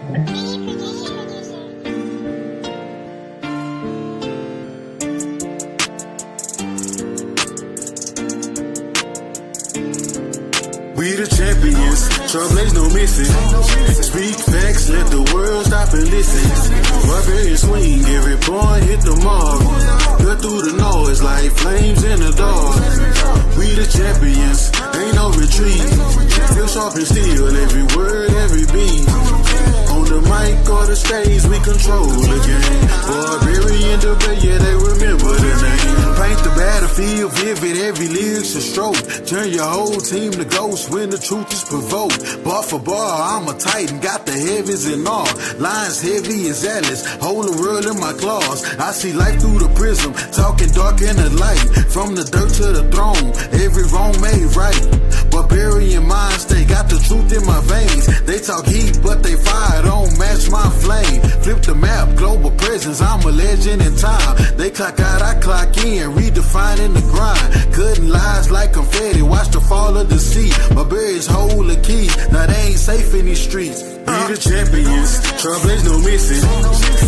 We the champions, trouble ain't no missing. Speak facts, let the world stop and listen. Barbarian swing, every point hit the mark. Cut through the noise like flames in the dark. We the champions, ain't no retreat. Still sharp and steel, every word, every beat. On the mic or the stage, we control the game. Barbarian debate, yeah, they remember the name. Paint the battlefield vivid, every lyric's a stroke. Turn your whole team to ghosts when the truth is provoked. Bar for bar, I'm a titan, got the heavies in awe. Lines heavy as Atlas, hold the world in my claws. I see life through the prism, talking dark in the light. From the dirt to the throne, every wrong made right. Barbarian minds, they got the truth in my veins. They talk heat, but they fire don't match my flame. Flip the map, global presence, I'm a legend in time. They clock out, I clock in, redefining the grind. Cutting lies like confetti, watch the fall of the sea. Barbarians hold the key, now they ain't safe in these streets. We the champions, trouble ain't no missing.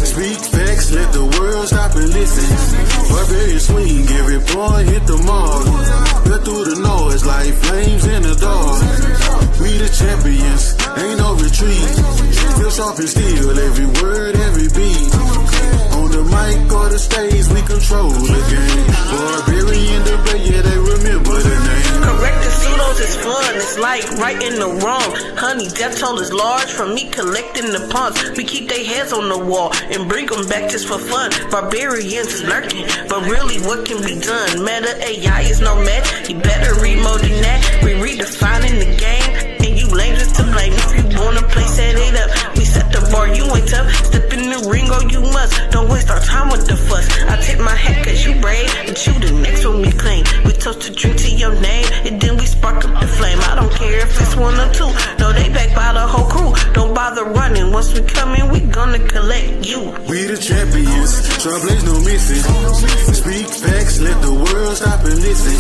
Speak facts, let the world stop and listen. Barbarian swing, every point hit the mark. Cut through the noise like flames in the dark. We the champions, ain't no retreat. Still sharp and steel, every word, every beat. On the mic or the stage, we control the game. Barbarian debate, yeah, they remember the name. Correcting pseudos is fun, it's like righting the wrong. Honey, death toll is large from me collecting the pawns. We keep their heads on the wall and bring them back just for fun. Barbarians is lurking, but really what can be done? Meta AI is no match, you better read more than that. We redefining the game, and you lames is to blame. If you wanna play, set it up. We set the bar, you ain't tough. Step in the ring or you must. Don't waste our time with the fuss. I tip my hat cause you brave, but you the next one we claim. We toast to drink to your name, and then we spark up the flame. I don't care if it's one or two. No, they back by the whole crew. Don't bother running. Once we come in, we gonna collect you. We the champions, trouble ain't no missing. Speak facts, let the world stop and listen.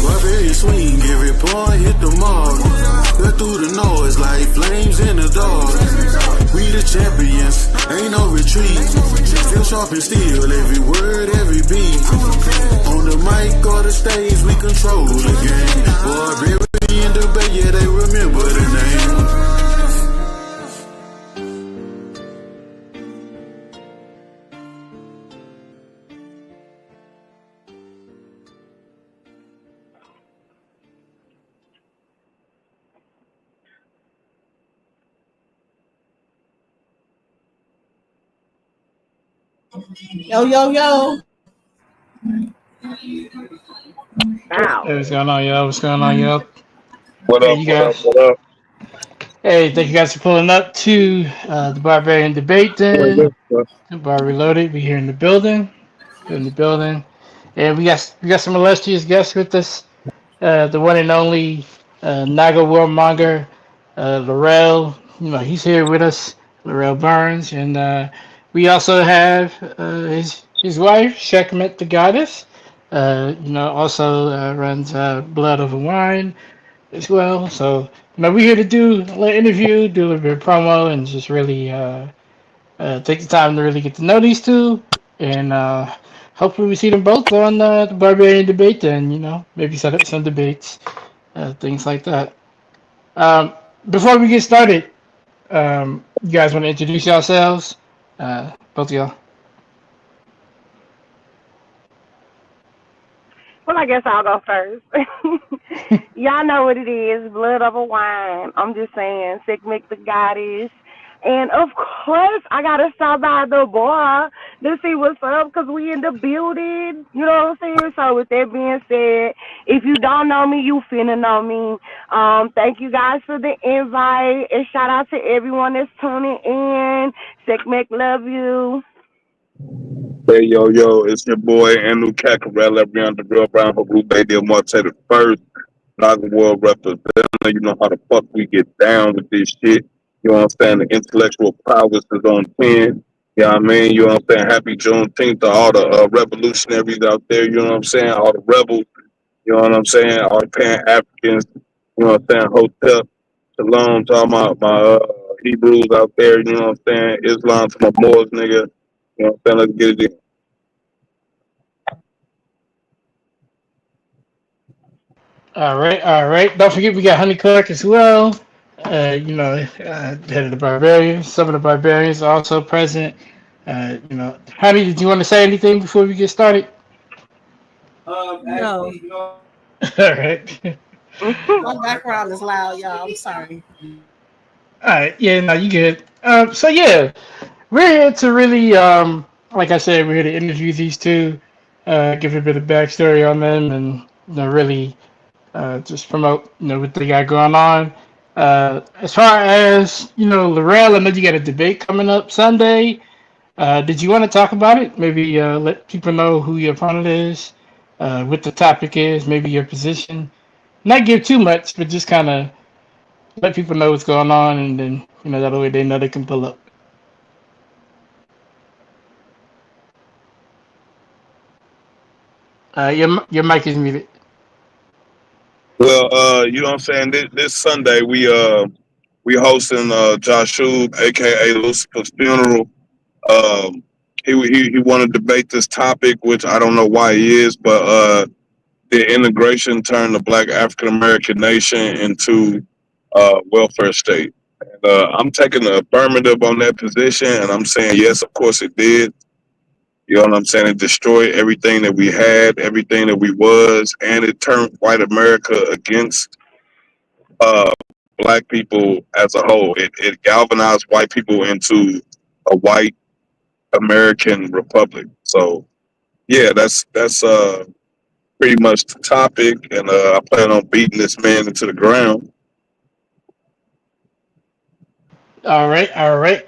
Barbarian swing, every point hit the mark. Cut through the noise like flames in the dark. We the champions, ain't no retreat. Still sharp and steel, every word, every beat. On the mic or the stage, we control the game. Barbarian debate, yeah, they remember the name. Yo, yo, yo. Wow. Hey, what's going on, yo? What's going on, yo? What Hey, up, you what up, guys. what up? Hey, thank you guys for pulling up to the Barbarian Debate Then. Bar Reloaded. We here in the building. And we got some illustrious guests with us. The one and only Naga Warmonger, Larel. You know, he's here with us, Larel Burns. And we also have his wife, Shekmet the Goddess. You know, also runs Blood Over Wine as well. So, you know, we're here to do a little interview, do a little bit of promo, and just really take the time to really get to know these two. And hopefully we see them both on the Barbarian Debate Then, you know, maybe set up some debates, things like that. Before we get started, you guys want to introduce yourselves? Both of y'all. Well, I guess I'll go first. Y'all know what it is, Blood Over Wine. I'm just saying, Shekmet the Goddess. And, of course, I got to stop by the bar to see what's up because we in the building. You know what I'm saying? So, with that being said, if you don't know me, you finna know me. Thank you guys for the invite. And shout out to everyone that's tuning in. Shekmet, love you. Hey, yo, it's your boy, Andrew Caccarella, every under real brown, Haru Baby, Marte the first, Naga World representing. You know how the fuck we get down with this shit. You know what I'm saying? The intellectual prowess is on 10. You know what I mean? You know what I'm saying? Happy Juneteenth to all the revolutionaries out there. You know what I'm saying? All the rebels. You know what I'm saying? All the Pan Africans. You know what I'm saying? Hotel. Shalom to all my Hebrews out there. You know what I'm saying? Islam to my Moors, nigga. You know what I'm saying? Let's get it. All right, all right. Don't forget we got Honey Clark as well. Head of the Barbarians. Some of the Barbarians are also present. Honey, did you want to say anything before we get started? No, All right. my background is loud, y'all. I'm sorry. All right. Yeah, no, you good. So yeah, we're here to really, like I said, we're here to interview these two, give a bit of backstory on them, and really just promote what they got going on. As far as Larel, I know you got a debate coming up Sunday. Did you want to talk about it? Maybe let people know who your opponent is, what the topic is, maybe your position. Not give too much, but just kind of let people know what's going on, and then that way they know they can pull up. Your mic is muted. Well, you know what I'm saying? This Sunday we hosting Josh Shub, aka Lucifer's funeral. Um, he want to debate this topic, which I don't know why he is, but the integration turned the Black African American nation into welfare state. And, I'm taking the affirmative on that position, and I'm saying yes, of course it did. You know what I'm saying? It destroyed everything that we had, everything that we was, and it turned white America against uh, black people as a whole. It galvanized white people into a white American republic. So yeah, that's pretty much the topic, and I plan on beating this man into the ground. All right, all right.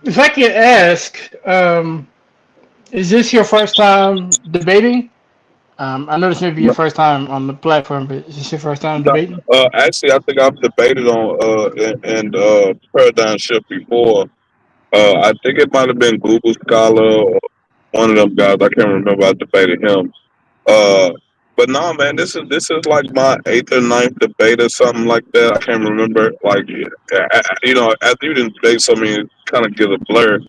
If I could ask, is this your first time debating? I know this may be your first time on the platform, but is this your first time debating? Actually, I think I've debated on Paradigm Shift before. I think it might have been Google Scholar or one of them guys. I can't remember. I debated him. Uh, but no, man, this is like my eighth or ninth debate or something like that. I can't remember. Like, after you didn't debate so many, it kind of get a blur.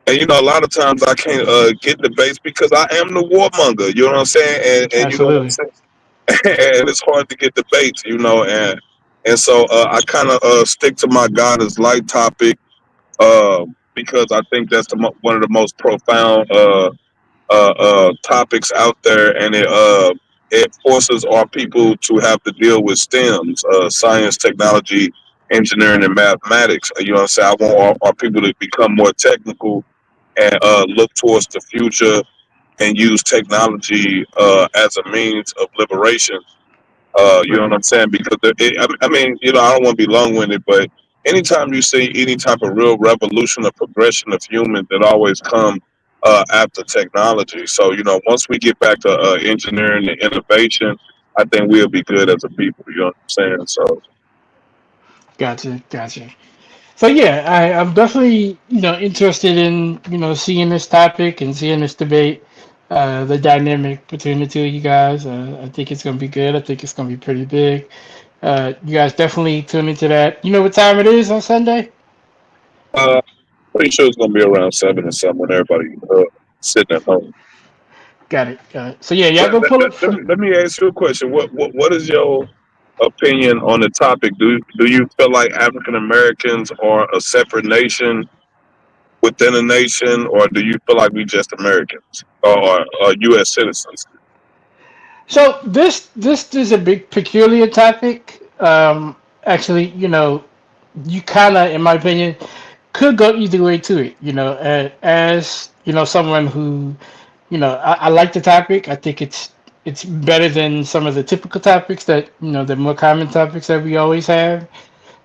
And a lot of times I can't get debates because I am the warmonger. You know what I'm saying? And you know what I'm Absolutely. saying? And it's hard to get debates. And so I kind of stick to my God is light topic because I think that's one of the most profound topics out there, and it forces our people to have to deal with STEMs, science, technology, engineering, and mathematics. You know what I'm saying? I want our people to become more technical and look towards the future and use technology as a means of liberation. You know what I'm saying? Because I mean, I don't want to be long winded, but anytime you see any type of real revolution or progression of humans, it always come after technology. So once we get back to engineering and innovation, I think we'll be good as a people. You know what I'm saying? So Gotcha, gotcha. So yeah, I'm definitely interested in seeing this topic and seeing this debate, the dynamic between the two of you guys. I think it's gonna be good. I think it's gonna be pretty big. You guys definitely tune into that. You know what time it is on Sunday? uh, pretty sure it's gonna be around 7 or something when everybody sitting at home. Got it, got it. So yeah, y'all Let, go let, pull let, up. let me, let me ask you a question. What is your opinion on the topic? Do you feel like African Americans are a separate nation within a nation, or do you feel like we just Americans or U.S. citizens? So this is a big peculiar topic. Actually, you kind of, in my opinion, could go either way to it. As someone who, I like the topic. I think it's better than some of the typical topics that the more common topics that we always have.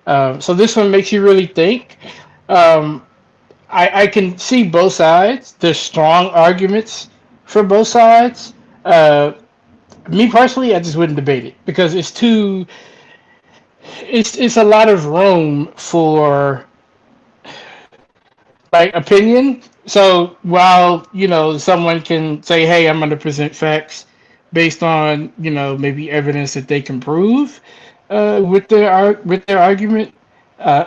So this one makes you really think. Um, I can see both sides. There's strong arguments for both sides. Me personally, I just wouldn't debate it because it's a lot of room for like opinion. So while someone can say, "Hey, I'm going to present facts based on maybe evidence that they can prove with their argument," Uh,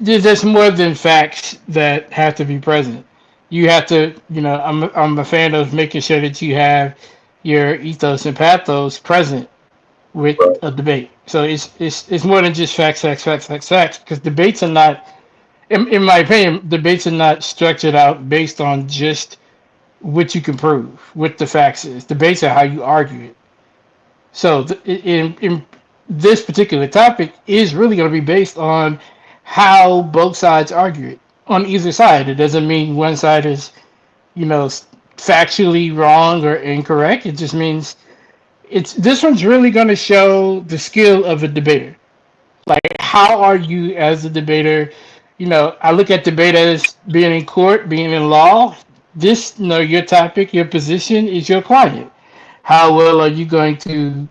there's more than facts that have to be present. You have to, I'm a fan of making sure that you have your ethos and pathos present with Right. a debate. So it's more than just facts, facts, facts, facts, facts. Because debates are not, in my opinion, debates are not structured out based on just what you can prove, what the facts is. Debates are how you argue it. So in this particular topic is really going to be based on how both sides argue it on either side. It doesn't mean one side is, you know, factually wrong or incorrect. It just means it's this one's really going to show the skill of a debater. Like, how are you as a debater? I look at debate as being in court, being in law. This, your topic, your position is your client. How well are you going to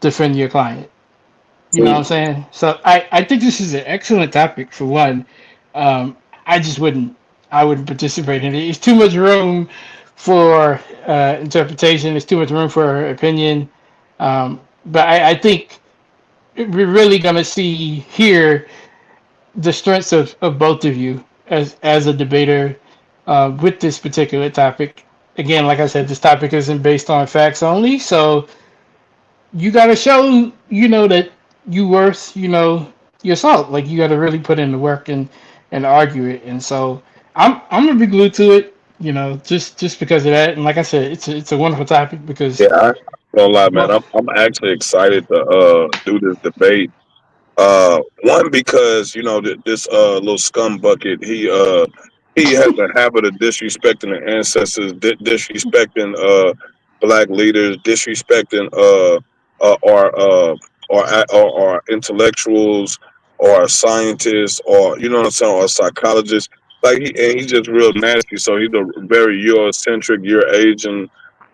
defend your client? You know what I'm See, saying? So I think this is an excellent topic for one. Um, I just I wouldn't participate in it. It's too much room for interpretation. It's too much room for opinion. But I think we're really gonna see here the strengths of both of you as a debater with this particular topic. Again, like I said, this topic isn't based on facts only, so you got to show that you worth your salt. Like, you got to really put in the work and argue it. And so I'm gonna be glued to it. Just because of that. And like I said, it's a wonderful topic because yeah, I don't lie, man. both. I'm actually excited to do this debate. One because this little scum bucket he has a habit of disrespecting the ancestors, disrespecting black leaders, disrespecting our intellectuals or scientists or what I'm saying or psychologists. Like he's just real nasty. So he's a very Eurocentric, your Asian.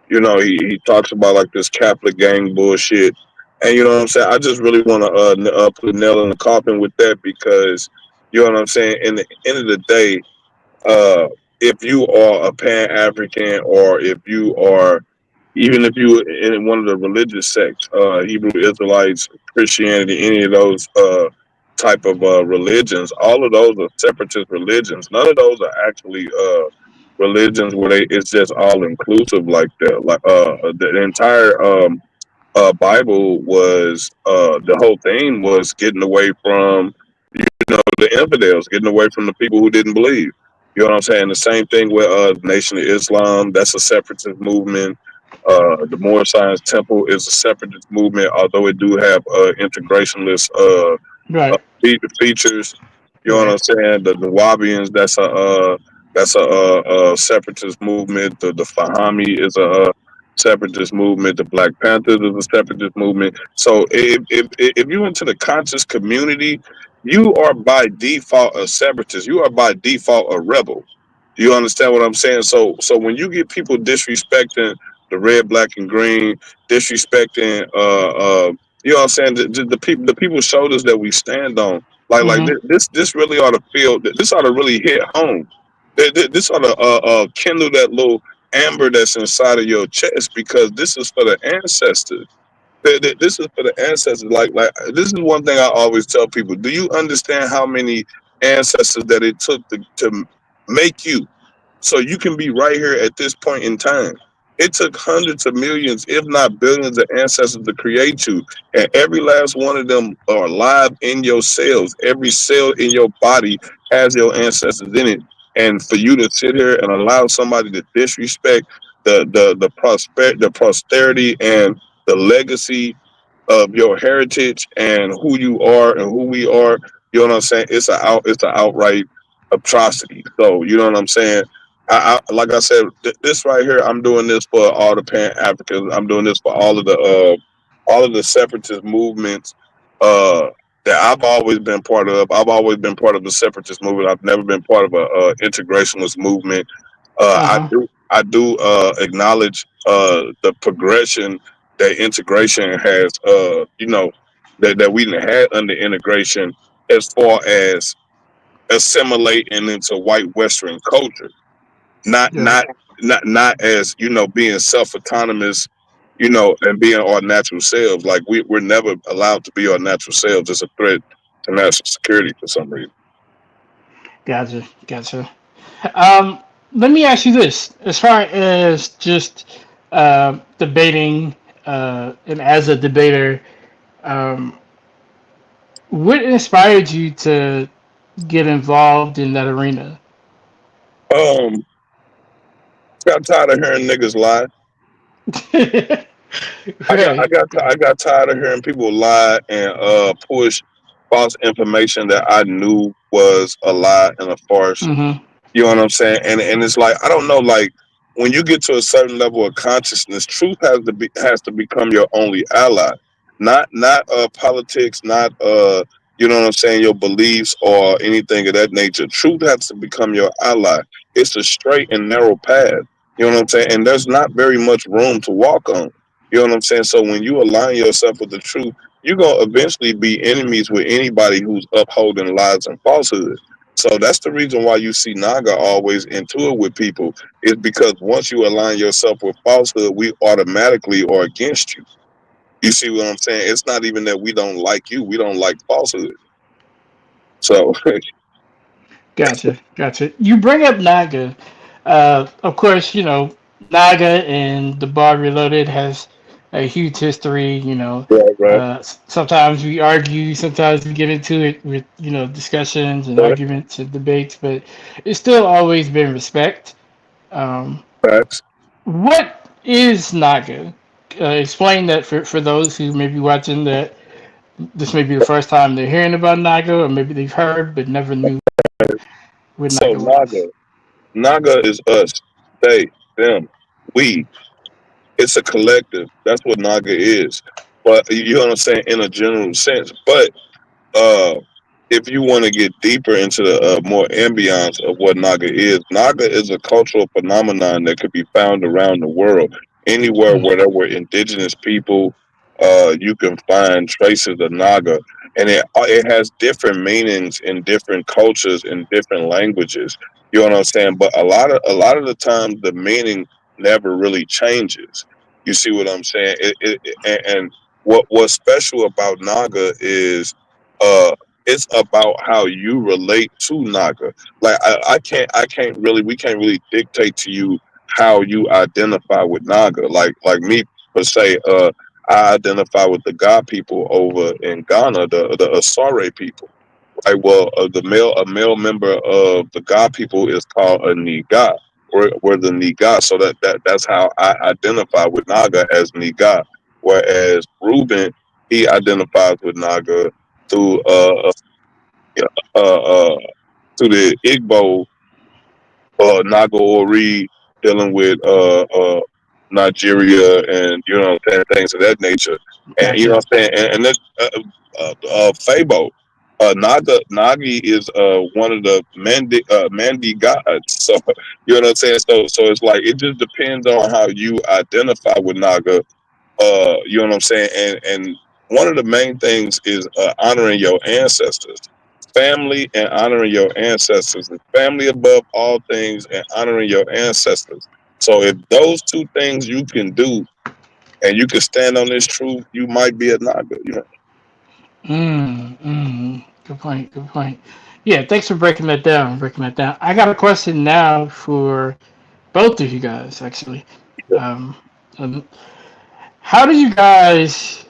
He talks about like this Catholic gang bullshit. And you know what I'm saying? I just really want to put a nail in the coffin with that because you know what I'm saying. In the end of the day, uh, if you are a Pan African or if you are even if you in one of the religious sects, Hebrew Israelites, Christianity, any of those type of religions, all of those are separatist religions. None of those are actually religions where it's just all inclusive like that. Like the entire Bible was the whole thing was getting away from the infidels, getting away from the people who didn't believe. You know what I'm saying? The same thing with the Nation of Islam. That's a separatist movement. The Moorish Science Temple is a separatist movement, although it do have integrationist Right. features. You know what Right. I'm saying? The Wabians, that's a separatist movement. The Fahami is a separatist movement. The Black Panthers is a separatist movement. So if you're into the conscious community, you are by default a separatist. You are by default a rebel. You understand what I'm saying? So when you get people disrespecting the red, black, and green, disrespecting you know what I'm saying, the people's shoulders that we stand on, like Mm-hmm. this really ought to feel, this ought to really hit home. This ought to kindle that little amber that's inside of your chest because this is for the ancestors. This is for the ancestors. Like this is one thing I always tell people. Do you understand how many ancestors that it took to make you so you can be right here at this point in time? It took hundreds of millions, if not billions, of ancestors to create you, and every last one of them are alive in your cells. Every cell in your body has your ancestors in it. And for you to sit here and allow somebody to disrespect the posterity and the legacy of your heritage and who you are and who we are, you know what I'm saying? It's an outright atrocity. So you know what I'm saying? Like I said, this right here, I'm doing this for all the Pan Africans. I'm doing this for all of the separatist movements that I've always been part of. I've always been part of the separatist movement. I've never been part of a integrationist movement. Uh-huh. I do acknowledge the progression that integration has. That we done had under integration as far as assimilating into white Western culture, not Yeah. not not as being self autonomous, and being our natural selves. Like we're never allowed to be our natural selves. It's a threat to national security for some reason. Gotcha, gotcha. Um, Let me ask you this: as far as just debating, and as a debater, um, what inspired you to get involved in that arena? Um, got tired of hearing niggas lie. Right. I got tired of hearing people lie and push false information that I knew was a lie and a farce. Mm-hmm. You know what I'm saying? And it's like I don't know, like when you get to a certain level of consciousness, truth has to become your only ally. Not politics, not you know what I'm saying, your beliefs or anything of that nature. Truth has to become your ally. It's a straight and narrow path. You know what I'm saying? And there's not very much room to walk on. You know what I'm saying? So when you align yourself with the truth, you're gonna eventually be enemies with anybody who's upholding lies and falsehood. So that's the reason why you see Naga always into it with people, is because once you align yourself with falsehood, we automatically are against you. You see what I'm saying? It's not even that we don't like you, we don't like falsehood. So Gotcha, gotcha. You bring up Naga. Of course, Naga and the Bar Reloaded has a huge history. right, Sometimes we argue, sometimes we get into it with discussions and right, arguments and debates, but it's still always been respect. Um, facts. what is Naga? Explain that for those who may be watching that this may be the first time they're hearing about Naga, or maybe they've heard but never knew what So Naga was. Naga is us, they, them, we. It's a collective. That's what Naga is. But you know what I'm saying in a general sense. But uh, if you want to get deeper into the more ambiance of what Naga is a cultural phenomenon that could be found around the world. Anywhere Mm, where there were indigenous people, you can find traces of Naga, and it has different meanings in different cultures in different languages. You know what I'm saying? But a lot of the time, the meaning never really changes. You see what I'm saying? And what's special about Naga is uh it's about how you relate to Naga. Like we can't really dictate to you how you identify with Naga. Like me per se, I identify with the God people over in Ghana, the Asare people. Right. Well, a male member of the God people is called a Niga. We're the Niga, so that's how I identify with Naga as Niga. Whereas Reuben, he identifies with Naga through uh, uh, to the Igbo Naga Ori dealing with Nigeria and you know what I'm saying, things of that nature. And you know gotcha. what I'm saying, and then Fabo. Nagi is one of the Mandi gods. So you know what I'm saying. So it's like it just depends on how you identify with Naga, you know what I'm saying? And one of the main things is honoring your ancestors. Family and honoring your ancestors. And family above all things and honoring your ancestors. So if those two things you can do and you can stand on this truth, you might be a Naga, you know. Good point. Good point. Yeah, thanks for breaking that down. Breaking that down. I got a question now for both of you guys, actually. Um, um, how do you guys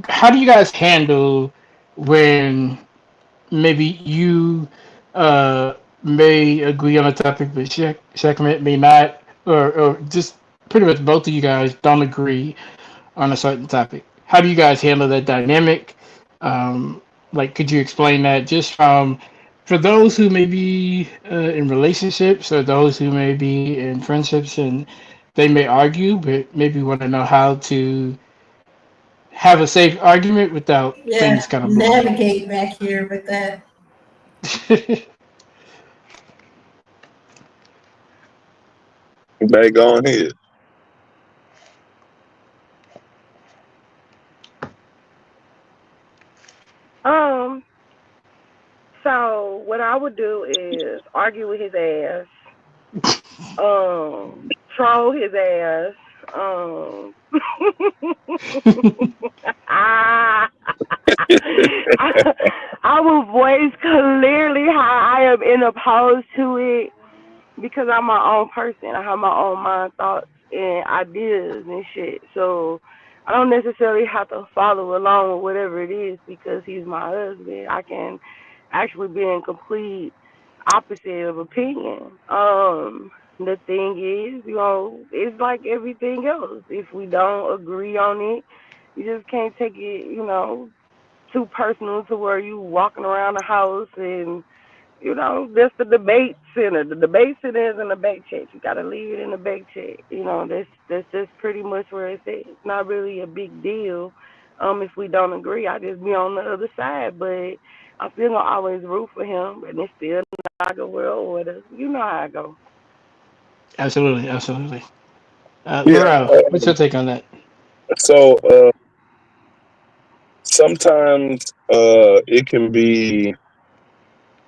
how do you guys handle when maybe you uh, may agree on a topic, but Shekmet may not, or just pretty much both of you guys don't agree on a certain topic. How do you guys handle that dynamic? Um, like, could you explain that just from for those who may be in relationships or those who may be in friendships and they may argue, but maybe want to know how to have a safe argument without things Yeah, kind of blowing up. navigate back here with that. Back on here. Um, so what I would do is argue with his ass, troll his ass, um, I, I will voice clearly how I am in opposed to it because I'm my own person. I have my own mind, thoughts, and ideas and shit. So I don't necessarily have to follow along with whatever it is because he's my husband. I can actually be in complete opposite of opinion. The thing is, it's like everything else. If we don't agree on it, you just can't take it, too personal to where you walking around the house and that's the debate center. The debate center is in the back check. You gotta leave it in the back check. That's just pretty much where it's at. It's not really a big deal. If we don't agree, I just be on the other side. But I'm still gonna always root for him, and it's still not a world order. You know how I go. Absolutely, absolutely. Yeah. Laurel, what's your take on that? So sometimes it can be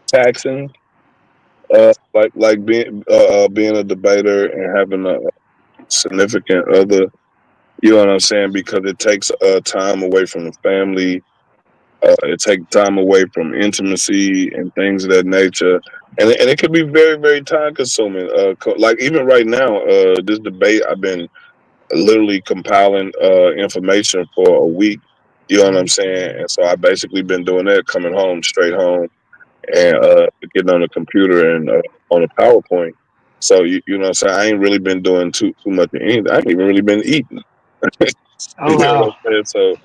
taxing, like being a debater and having a significant other. You know what I'm saying? Because it takes time away from the family. It takes time away from intimacy and things of that nature, and it can be very very time consuming. Like even right now, this debate I've been literally compiling information for a week. You know what I'm saying? And so I basically been doing that, coming home straight home and getting on the computer and on a PowerPoint. So you know what I'm saying? I ain't really been doing too much of anything. I ain't even really been eating. Oh You know what wow, I'm saying? So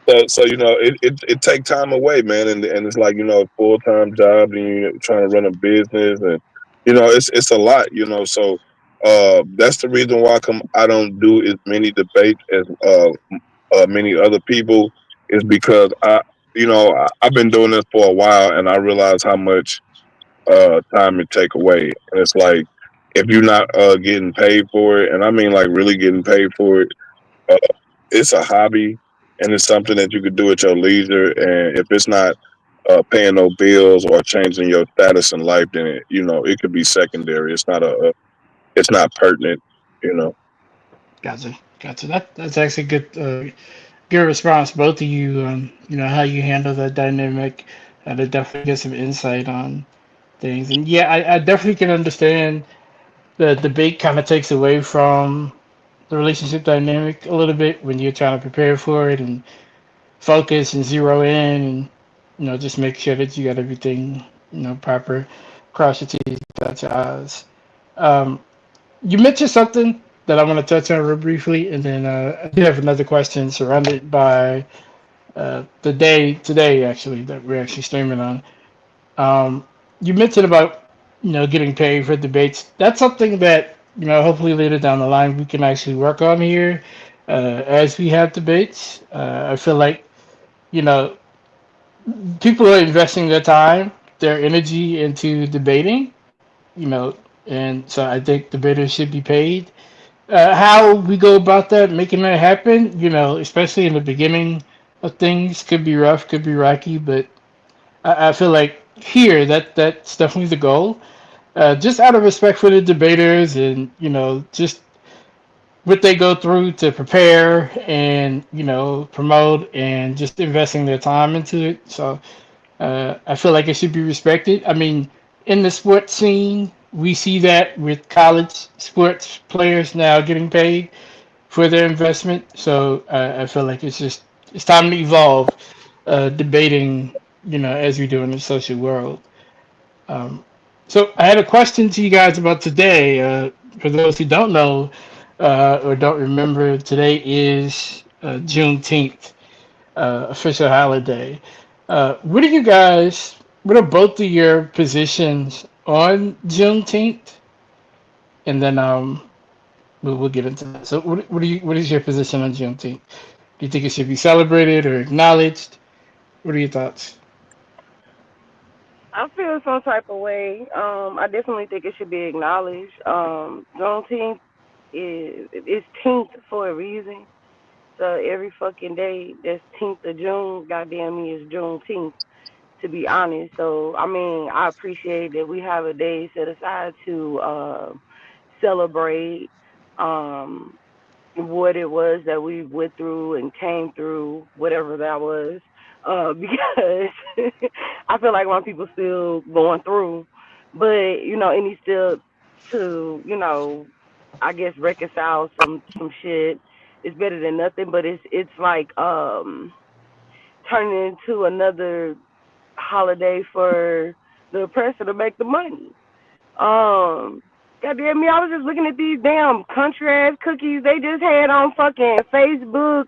it take time away, man, and it's like a full time job, and you're trying to run a business, and it's a lot, So that's the reason why I don't do as many debates as many other people is because I've been doing this for a while, and I realize how much time it take away, and it's like if you're not getting paid for it, and I mean like really getting paid for it, uh, it's a hobby and it's something that you could do at your leisure. And if it's not paying no bills or changing your status in life, then it could be secondary. It's not pertinent. You know. gotcha, gotcha. That's actually good. Good response, both of you. How you handle that dynamic. To definitely get some insight on things. And yeah, I definitely can understand the debate kind of takes away from the relationship dynamic a little bit when you're trying to prepare for it and focus and zero in and just make sure that you got everything proper, cross your T's, dot your I's. Um, you mentioned something that I want to touch on real briefly, and then I do have another question surrounded by the day today actually that we're actually streaming on. You mentioned about getting paid for debates. That's something that hopefully later down the line we can actually work on here as we have debates. I feel like you know people are investing their time, their energy into debating. You know, and so I think debaters should be paid. How we go about that, making that happen, especially in the beginning of things, could be rough, could be rocky, but I feel like here that's definitely the goal. Just out of respect for the debaters and just what they go through to prepare and promote and just investing their time into it. So I feel like it should be respected. I mean, in the sports scene, we see that with college sports players now getting paid for their investment. So I feel like it's time to evolve debating, as we do in the social world. Um, so I had a question to you guys about today. For those who don't know or don't remember, today is Juneteenth, official holiday. What are you guys? What are both of your positions on Juneteenth? And then we'll get into that. So what is your position on Juneteenth? Do you think it should be celebrated or acknowledged? What are your thoughts? I feel some type of way. I definitely think it should be acknowledged. Juneteenth is teenth for a reason. So every fucking day that's 10th of June, goddamn me, is Juneteenth, to be honest. So, I mean, I appreciate that we have a day set aside to celebrate um, what it was that we went through and came through, whatever that was. because I feel like my people still going through, but it needs to I guess reconcile some shit. It's better than nothing, but it's like turning into another holiday for the oppressor to make the money. Um, Goddamn me, I was just looking at these damn country ass cookies they just had on fucking Facebook,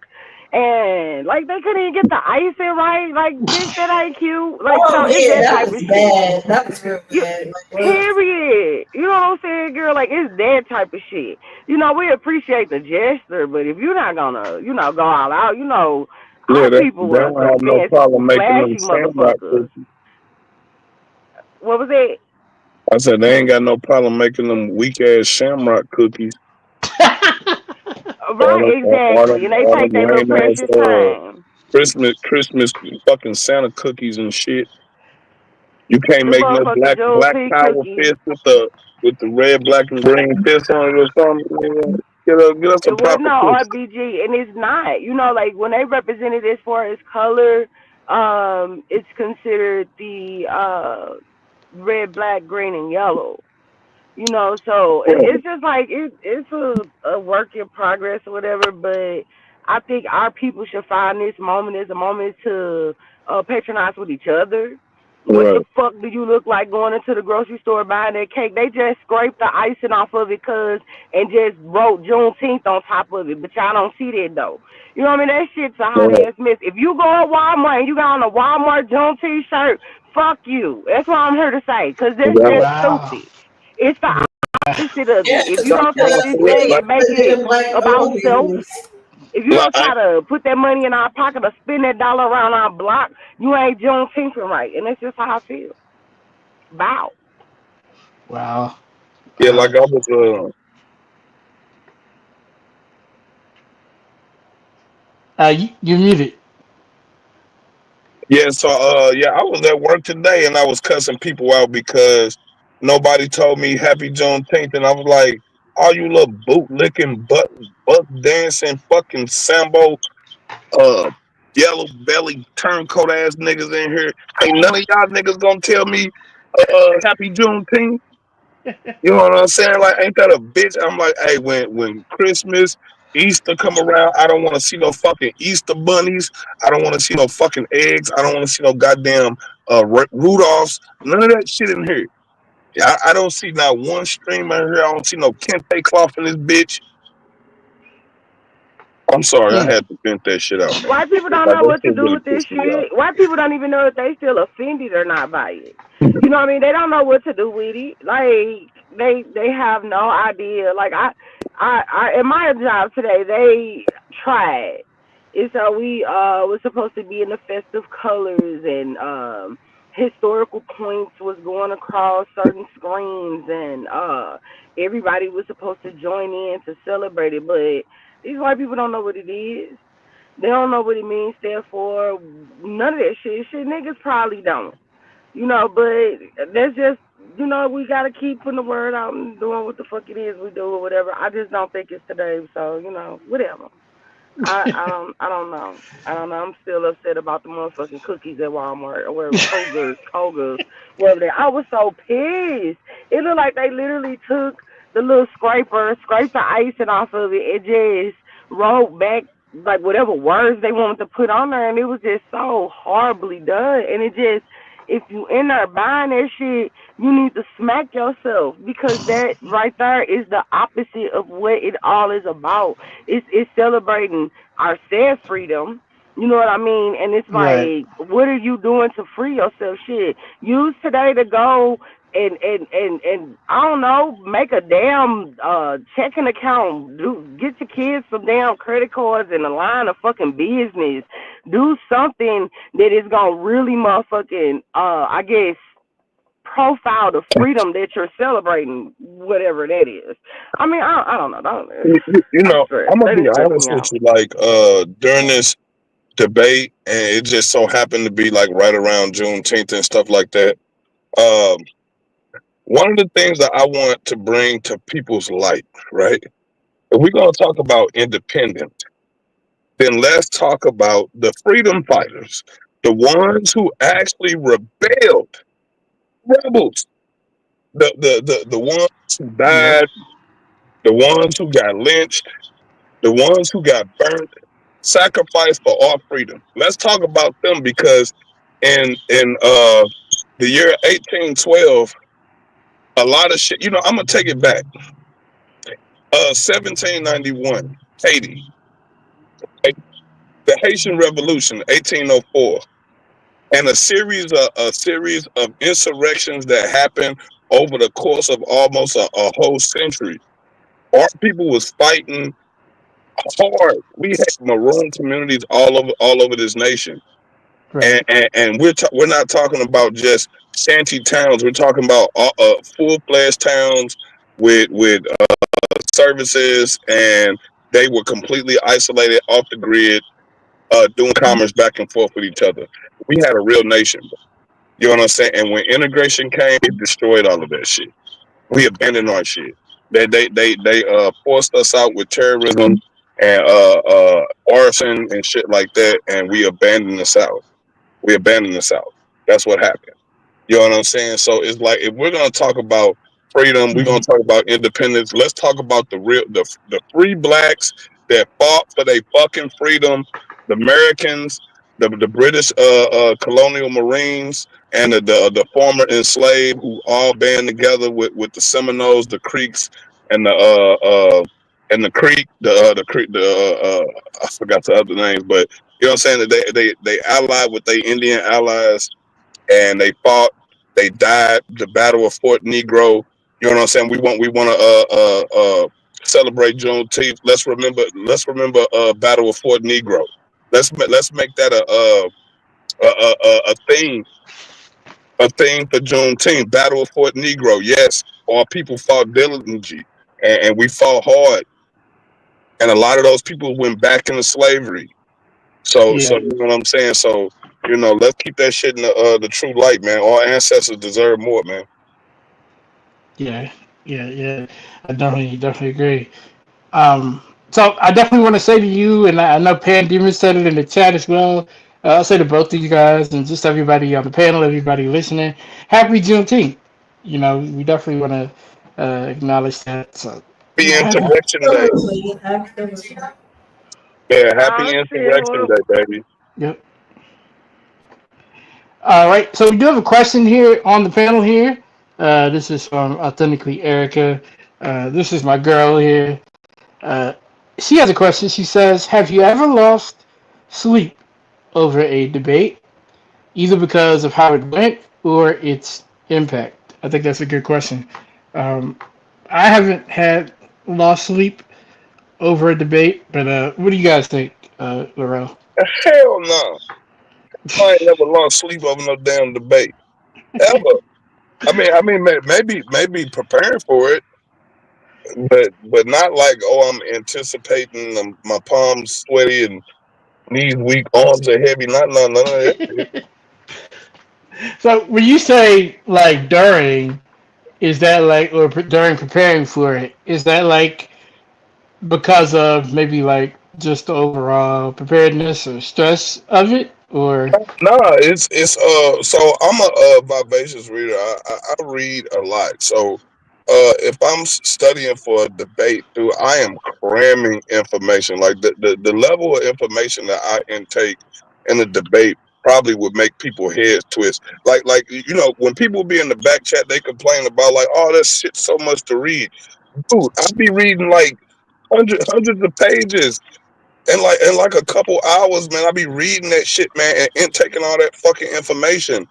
and like they couldn't even get the icing right. Like, bitch, that ain't cute. Like, Oh so it's yeah, that that type was of shit. bad. That was real You, bad. Like, period. You know what I'm saying, girl? Like, it's that type of shit. We appreciate the gesture, but if you're not gonna, go all out, Yeah, our they people are don't some have no fancy, problem making them flashy shamrock motherfuckers. cookies. What was it? I said they ain't got no problem making them weak ass shamrock cookies. All Right, them, exactly. And they all take them their little lame ass precious time. Christmas fucking Santa cookies and shit. You can't The make no motherfucking black Juneteenth power cookies. fist with the red, black, and green fist on it or something. Get us It a wasn't proper no cookie. RBG, and it's not. Like when they represented it as far as color, it's considered the red, black, green, and yellow. So it's just like it's a work in progress or whatever. But I think our people should find this moment as a moment to patronize with each other. What the Right, fuck do you look like going into the grocery store buying that cake? They just scraped the icing off of it, and just wrote Juneteenth on top of it. But y'all don't see that though. You know what I mean? That shit's a hot right, ass mess. If you go to Walmart and you got on a Walmart Juneteenth shirt, fuck you. That's what I'm here to say. Cause that's right. just Wow. stupid. It's the opposite of yeah, it. If you because don't take this day Like, and make it black about owned self, business. if you like don't try to put that money in our pocket or spend that dollar around our block, you ain't Juneteenth right. And that's just how I feel. Bow. Wow. yeah, Wow. like I was You muted. yeah, so yeah, I was at work today and I was cussing people out because nobody told me Happy Juneteenth, and I was like, all you little boot licking, butt dancing, fucking Sambo, uh, yellow belly turncoat ass niggas in here. Ain't none of y'all niggas gonna tell me Happy Juneteenth. You know what I'm saying? Like, ain't that a bitch? I'm like, hey, when Christmas, Easter come around, I don't want to see no fucking Easter bunnies. I don't want to see no fucking eggs. I don't want to see no goddamn Rudolphs. None of that shit in here. Yeah, I don't see not one stream in here. I don't see no kente cloth in this bitch. I'm sorry, I Mm. had to vent that shit out, man. White people don't Like, know that what to shit do really with this pissed me off. shit. White people don't even know if they feel offended or not by it. You know what I mean? They don't know what to do with it. Like they have no idea. Like I in my job today, they tried. And so we was supposed to be in the festive colors, and historical points was going across certain screens, and everybody was supposed to join in to celebrate it, but these white people don't know what it is. They don't know what it means, therefore, none of that shit. Shit, niggas probably don't. But that's just, we got to keep putting the word out and doing what the fuck it is we do or whatever. I just don't think it's today, so, whatever. I don't know. I don't know. I'm still upset about the motherfucking cookies at Walmart or wherever Kogas, wherever they. I was so pissed. It looked like they literally took the little scraper, scraped the icing off of it, and just wrote back like whatever words they wanted to put on there, and it was just so horribly done. And it just, if you in there buying that shit, you need to smack yourself because that right there is the opposite of what it all is about. It's celebrating our said freedom. You know what I mean? And it's Right. like, what are you doing to free yourself? Shit. Use today to go and I don't know, make a damn checking account. Get your kids some damn credit cards and a line of fucking business. Do something that is gonna really motherfucking I guess profile the freedom that you're celebrating, whatever that is. I mean, I don't know. You I'm know, stressed. I'm gonna They be done stressed honest me with out. you. Like, during this debate, and it just so happened to be like right around Juneteenth and stuff like that. Um, One of the things that I want to bring to people's light, right? If we're gonna talk about independence, then let's talk about the freedom fighters. The ones who actually rebelled, rebels, the ones who Yep. died, the ones who got lynched, the ones who got burnt, sacrificed for our freedom. Let's talk about them because in the year 1812, a lot of shit. I'm gonna take it back. 1791, Haiti, the Haitian Revolution, 1804, and a series of insurrections that happened over the course of almost a whole century. Our people was fighting hard. We had maroon communities all over this nation, and Right. we're not talking about just shanty towns. We're talking about full fledged towns with services, and they were completely isolated off the grid, doing commerce back and forth with each other. We had a real nation. You know what I'm saying? And when integration came, it destroyed all of that shit. We abandoned our shit. They forced us out with terrorism and arson and shit like that, and we abandoned the South. We abandoned the South. That's what happened. You know what I'm saying? So it's like if we're gonna talk about freedom, we're gonna Hmm. talk about independence. Let's talk about the free blacks that fought for their fucking freedom, the Americans, the British colonial Marines, and the former enslaved who all band together with the Seminoles, the Creeks, and the Creek, the Creek, I forgot the other names, but you know what I'm saying? That they allied with their Indian allies, and they fought. They died. The Battle of Fort Negro. You know what I'm saying? We want to celebrate Juneteenth. Let's remember Battle of Fort Negro. Let's make that a thing, a thing for Juneteenth. Battle of Fort Negro. Yes, our people fought diligently, and we fought hard, and a lot of those people went back into slavery. So Yeah. you know what I'm saying. So let's keep that shit in the true light, man. Our ancestors deserve more, man. Yeah. Yeah. Yeah. I definitely agree. Um, so I definitely want to say to you, and I know Pandemic said it in the chat as well. I'll say to both of you guys and just everybody on the panel, everybody listening, happy Juneteenth. We definitely want to acknowledge that. So, Happy happy. Insurrection Day. Absolutely. Absolutely. Yeah, happy I'll Insurrection still. Day, baby. Yep. All right. So we do have a question here on the panel here. This is from Authentically Erica. This is my girl here. Uh, she has a question. She says, "Have you ever lost sleep over a debate, either because of how it went or its impact?" I think that's a good question. Um, I haven't had lost sleep over a debate, but what do you guys think, Larel? Hell no. I ain't never lost sleep over no damn debate. Ever. I mean, maybe preparing for it, but not like, oh, I'm anticipating, my palms sweaty and knees weak, arms are heavy. Not none of that shit. So when you say like during, is that like or during preparing for it? Is that like because of maybe like just the overall preparedness or stress of it, or? Nah, it's so I'm a vivacious reader. I read a lot. So if I'm studying for a debate, dude, I am cramming information. Like the level of information that I intake in a debate probably would make people heads twist. Like when people be in the back chat, they complain about like, oh, that shit so much to read. Dude, I be reading like hundreds of pages in like a couple hours, man. I be reading that shit, man, and taking all that fucking information.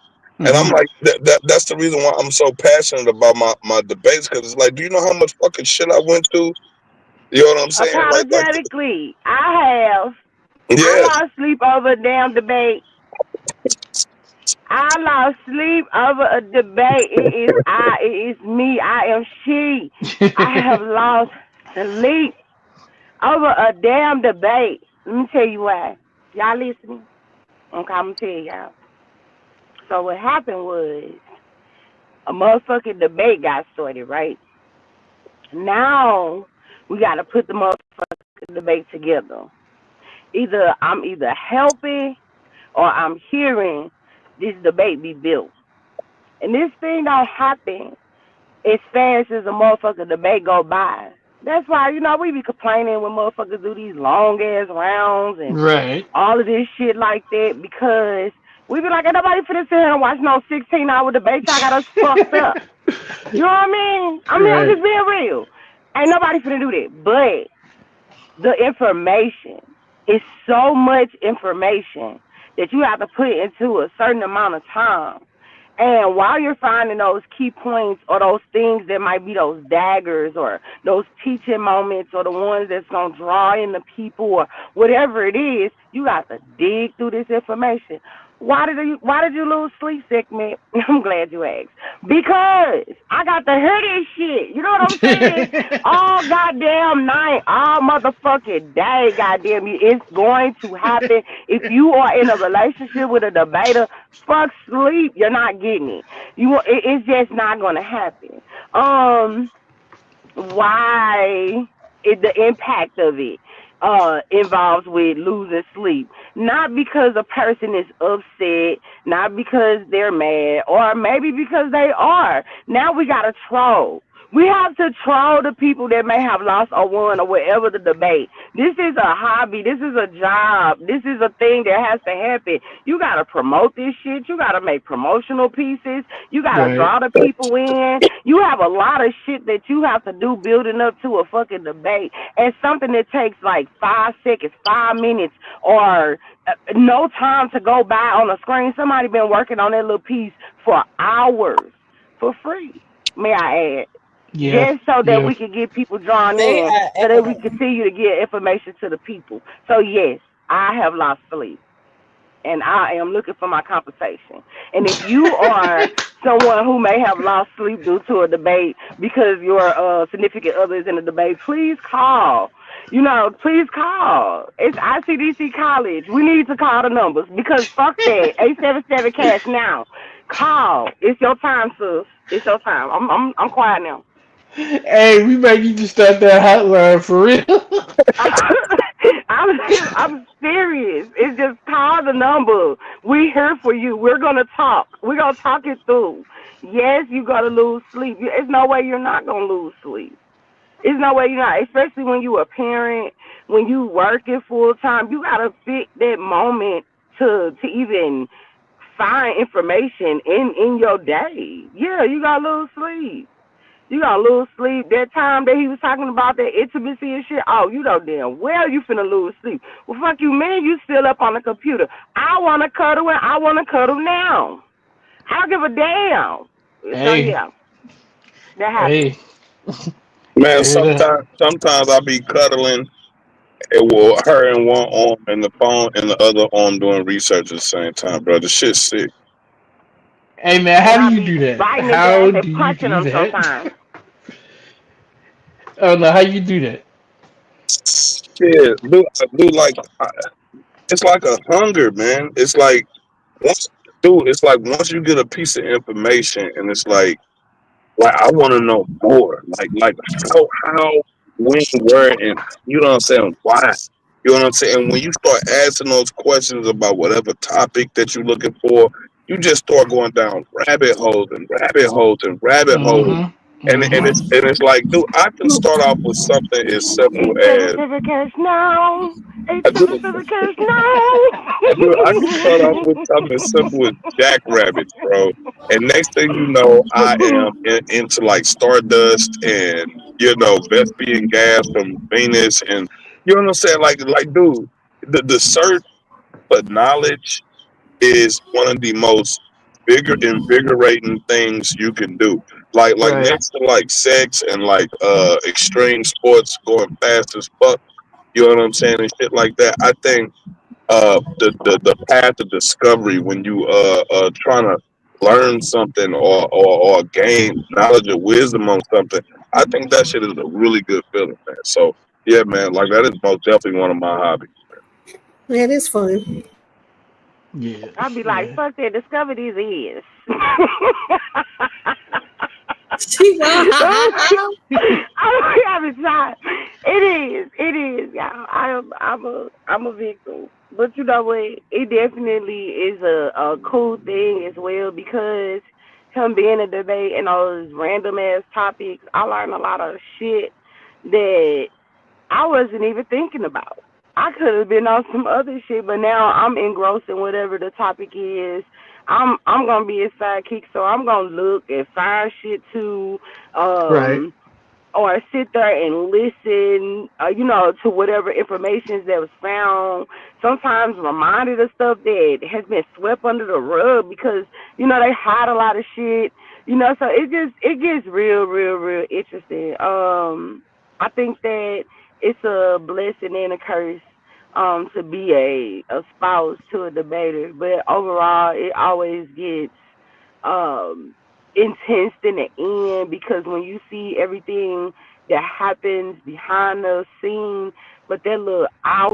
And I'm Mm-hmm. like, that's the reason why I'm so passionate about my debates, because it's like, do you know how much fucking shit I went through? You know what I'm saying? Like, Apologetically, I have. I yeah. lost sleep over a damn debate. I lost sleep over a debate. It is I. It is me. I am she. I have lost sleep over a damn debate. Let me tell you why. Y'all listening? Okay, I'm gonna tell y'all. So what happened was a motherfucking debate got started, right? Now we gotta put the motherfucking debate together. Either I'm either healthy or I'm hearing this debate be built. And this thing don't happen as fast as a motherfucker debate go by. That's why, we be complaining when motherfuckers do these long ass rounds and Right. all of this shit like that because we be like, ain't nobody finna sit here and watch no 16-hour debate. Y'all got us fucked up. You know what I mean? I'm Right. just being real. Ain't nobody finna do that. But the information is so much information that you have to put into a certain amount of time. And while you're finding those key points or those things that might be those daggers or those teaching moments or the ones that's going to draw in the people or whatever it is, you got to dig through this information. Why did you lose sleep, Shekmet? I'm glad you asked. Because I got to hear this shit. You know what I'm saying? All goddamn night, all motherfucking day, goddamn you. It's going to happen. If you are in a relationship with a debater, fuck sleep. You're not getting it. It's just not gonna happen. Why the impact of it involves with losing sleep. Not because a person is upset, not because they're mad, or maybe because they are. Now we gotta troll. We have to troll the people that may have lost or won or whatever the debate. This is a hobby. This is a job. This is a thing that has to happen. You got to promote this shit. You got to make promotional pieces. You got to Right. draw the people in. You have a lot of shit that you have to do building up to a fucking debate. And something that takes like 5 seconds, 5 minutes, or no time to go by on a screen. Somebody been working on that little piece for hours for free, may I add, Yeah. just so that Yeah. we can get people drawn They in, are so that we everywhere. continue to get information to the people. So yes, I have lost sleep, and I am looking for my compensation. And if you are someone who may have lost sleep due to a debate because your significant other is in a debate, please call. Please call. It's ICDC College. We need to call the numbers because fuck that. 877 cash now. Call. It's your time, sis. It's your time. I'm quiet now. Hey, we might need to start that hotline for real. I'm serious. It's just call the number. We here for you. We're gonna talk. We're gonna talk it through. Yes, you gotta lose sleep. There's no way you're not gonna lose sleep. There's no way you're not, especially when you a parent, when you working full time. You gotta pick that moment to even find information in your day. Yeah, you gotta lose sleep. You gonna lose sleep. That time that he was talking about that intimacy and shit, oh, you know damn well you finna lose sleep. Well, fuck you, man. You still up on the computer. I wanna cuddle and I wanna cuddle now. I don't give a damn. So Hey. yeah, that happened. Hey. Man, Hear that? sometimes I be cuddling it will her in one arm and the phone in the other arm doing research at the same time, bro. The shit's sick. Hey man, how And do I you be do that? biting his How ass and do you punching do him that? sometimes. Oh no, how you do that? Shit, do like it's like a hunger, man. It's like once, dude. It's like once you get a piece of information, and it's like I want to know more. Like how, when, where, and you know what I'm saying? Why? You know what I'm saying? And when you start asking those questions about whatever topic that you're looking for, you just start going down rabbit holes and rabbit holes and rabbit holes. Mm-hmm. And it's like, dude, I can start off with something as simple as 877 cash now. I do. 877 cash I can start off with something as simple as jackrabbits, bro. And next thing you know, I am into like stardust and Vespian gas from Venus, and you know what I'm saying. Like, dude, the search for knowledge is one of the most bigger invigorating things you can do. Like Right. next to like sex and like extreme sports, going fast as fuck. You know what I'm saying and shit like that. I think the path of discovery when you trying to learn something or gain knowledge or wisdom on something, I think that shit is a really good feeling, man. So yeah, man, like that is most definitely one of my hobbies. Yeah, it is fun. Yeah. I'll be like, Yeah. fuck that, discover these is. She wild. I'm having time. It is, y'all. I'm a victim. But you know what? It definitely is a cool thing as well because him being a debate and those random ass topics, I learned a lot of shit that I wasn't even thinking about. I could have been on some other shit, but now I'm engrossed in whatever the topic is. I'm gonna be a sidekick, so I'm gonna look at fire shit too. Right. Um, or sit there and listen, to whatever information that was found. Sometimes reminded of stuff that has been swept under the rug because they hide a lot of shit. So it gets real, real, real interesting. I think that it's a blessing and a curse. To be a spouse to a debater, but overall, it always gets um intense in the end because when you see everything that happens behind the scene, but that little hour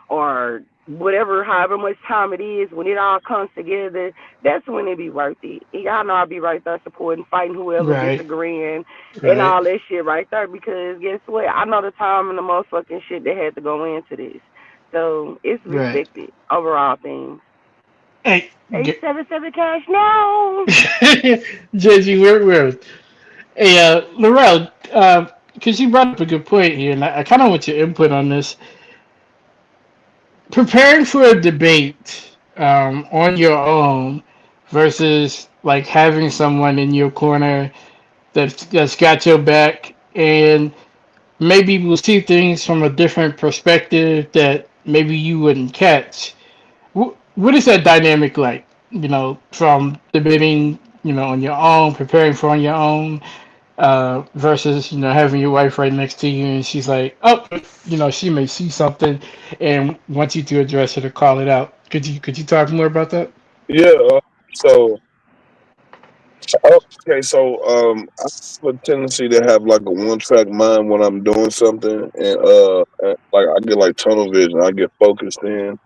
or whatever, however much time it is, when it all comes together, that's when it be worth it. And y'all know I'll be right there supporting, fighting whoever Right. disagreeing and Right. all that shit right there because guess what? I know the time and the motherfucking shit that had to go into this. So it's Right. respected overall things. Hey, 877 cash now. JG, where? Hey, Larel, because you brought up a good point here, and I kind of want your input on this. Preparing for a debate on your own versus like having someone in your corner that's got your back and maybe will see things from a different perspective that maybe you wouldn't catch. What is that dynamic like? From debating, on your own, preparing for on your own, versus having your wife right next to you and she's like, oh, she may see something and wants you to address it or call it out. Could you talk more about that? Yeah. So okay, so I have a tendency to have like a one track mind when I'm doing something, and like I get like tunnel vision, I get focused in,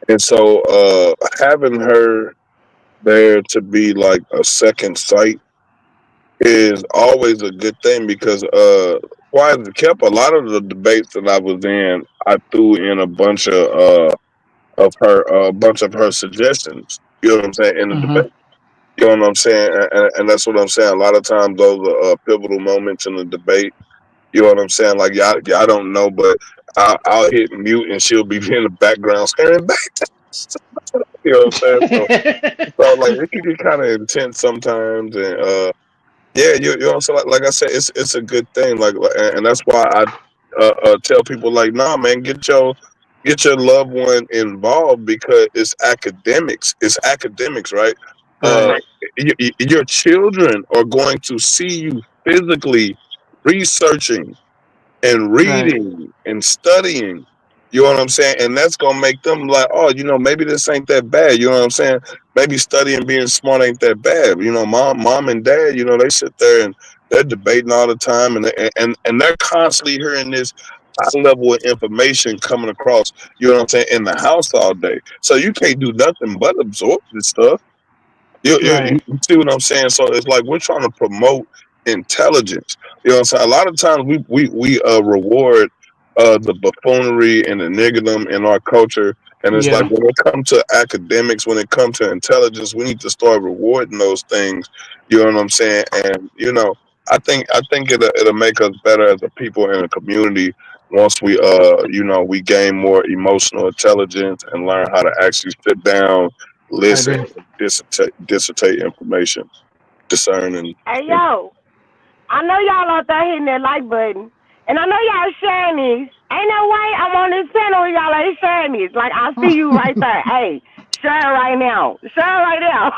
and so having her there to be like a second sight is always a good thing because quiet as it kept, a lot of the debates that I was in, I threw in a bunch of her suggestions. You know what I'm saying in the Mm-hmm. debate. You know what I'm saying? And that's what I'm saying. A lot of times those are pivotal moments in the debate. You know what I'm saying? Like y'all don't know, but I'll hit mute and she'll be in the background screaming back. You know what I'm saying? So like it can get kind of intense sometimes, and yeah, you know what I'm saying. Like I said, it's a good thing. And that's why I tell people like, nah, man, get your loved one involved because it's academics. It's academics, right? Uh, Right. your children are going to see you physically researching and Right. reading and studying. You know what I'm saying? And that's gonna make them like, oh, maybe this ain't that bad. You know what I'm saying? Maybe studying, being smart ain't that bad. Mom and dad, they sit there and they're debating all the time, and they're constantly hearing this high level of information coming across. You know what I'm saying? In the house all day, so you can't do nothing but absorb this stuff. You Right. see what I'm saying? So it's like we're trying to promote intelligence. You know what I'm saying? A lot of times we reward the buffoonery and the niggerdom in our culture. And it's like Yeah. when it comes to academics, when it comes to intelligence, we need to start rewarding those things. You know what I'm saying? And I think it'll make us better as a people and a community once we gain more emotional intelligence and learn how to actually sit down, I listen, agree. dissertate information, discern, Hey and yo, I know y'all out there hitting that like button, and I know y'all sharing this. Ain't no way I'm on this panel with y'all ain't sharing this. Like I see you right there. Hey, share it right now. Share it right now.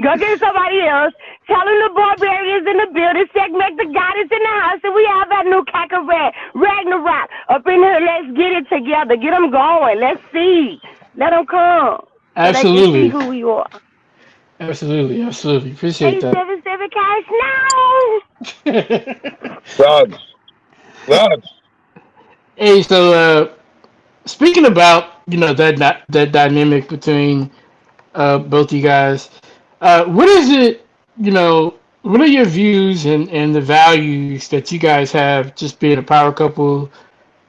Go get somebody else. Tell them the barbarians in the building. Shekmet the goddess in the house, and we have that new Kakarat Ragnarok up in here. Let's get it together. Get them going. Let's see. Let them come so they can see Absolutely. who we are. Absolutely. Absolutely. Appreciate that. 877 cash now. God, God, Hey, so speaking about that dynamic between both you guys, what is it? What are your views and the values that you guys have just being a power couple?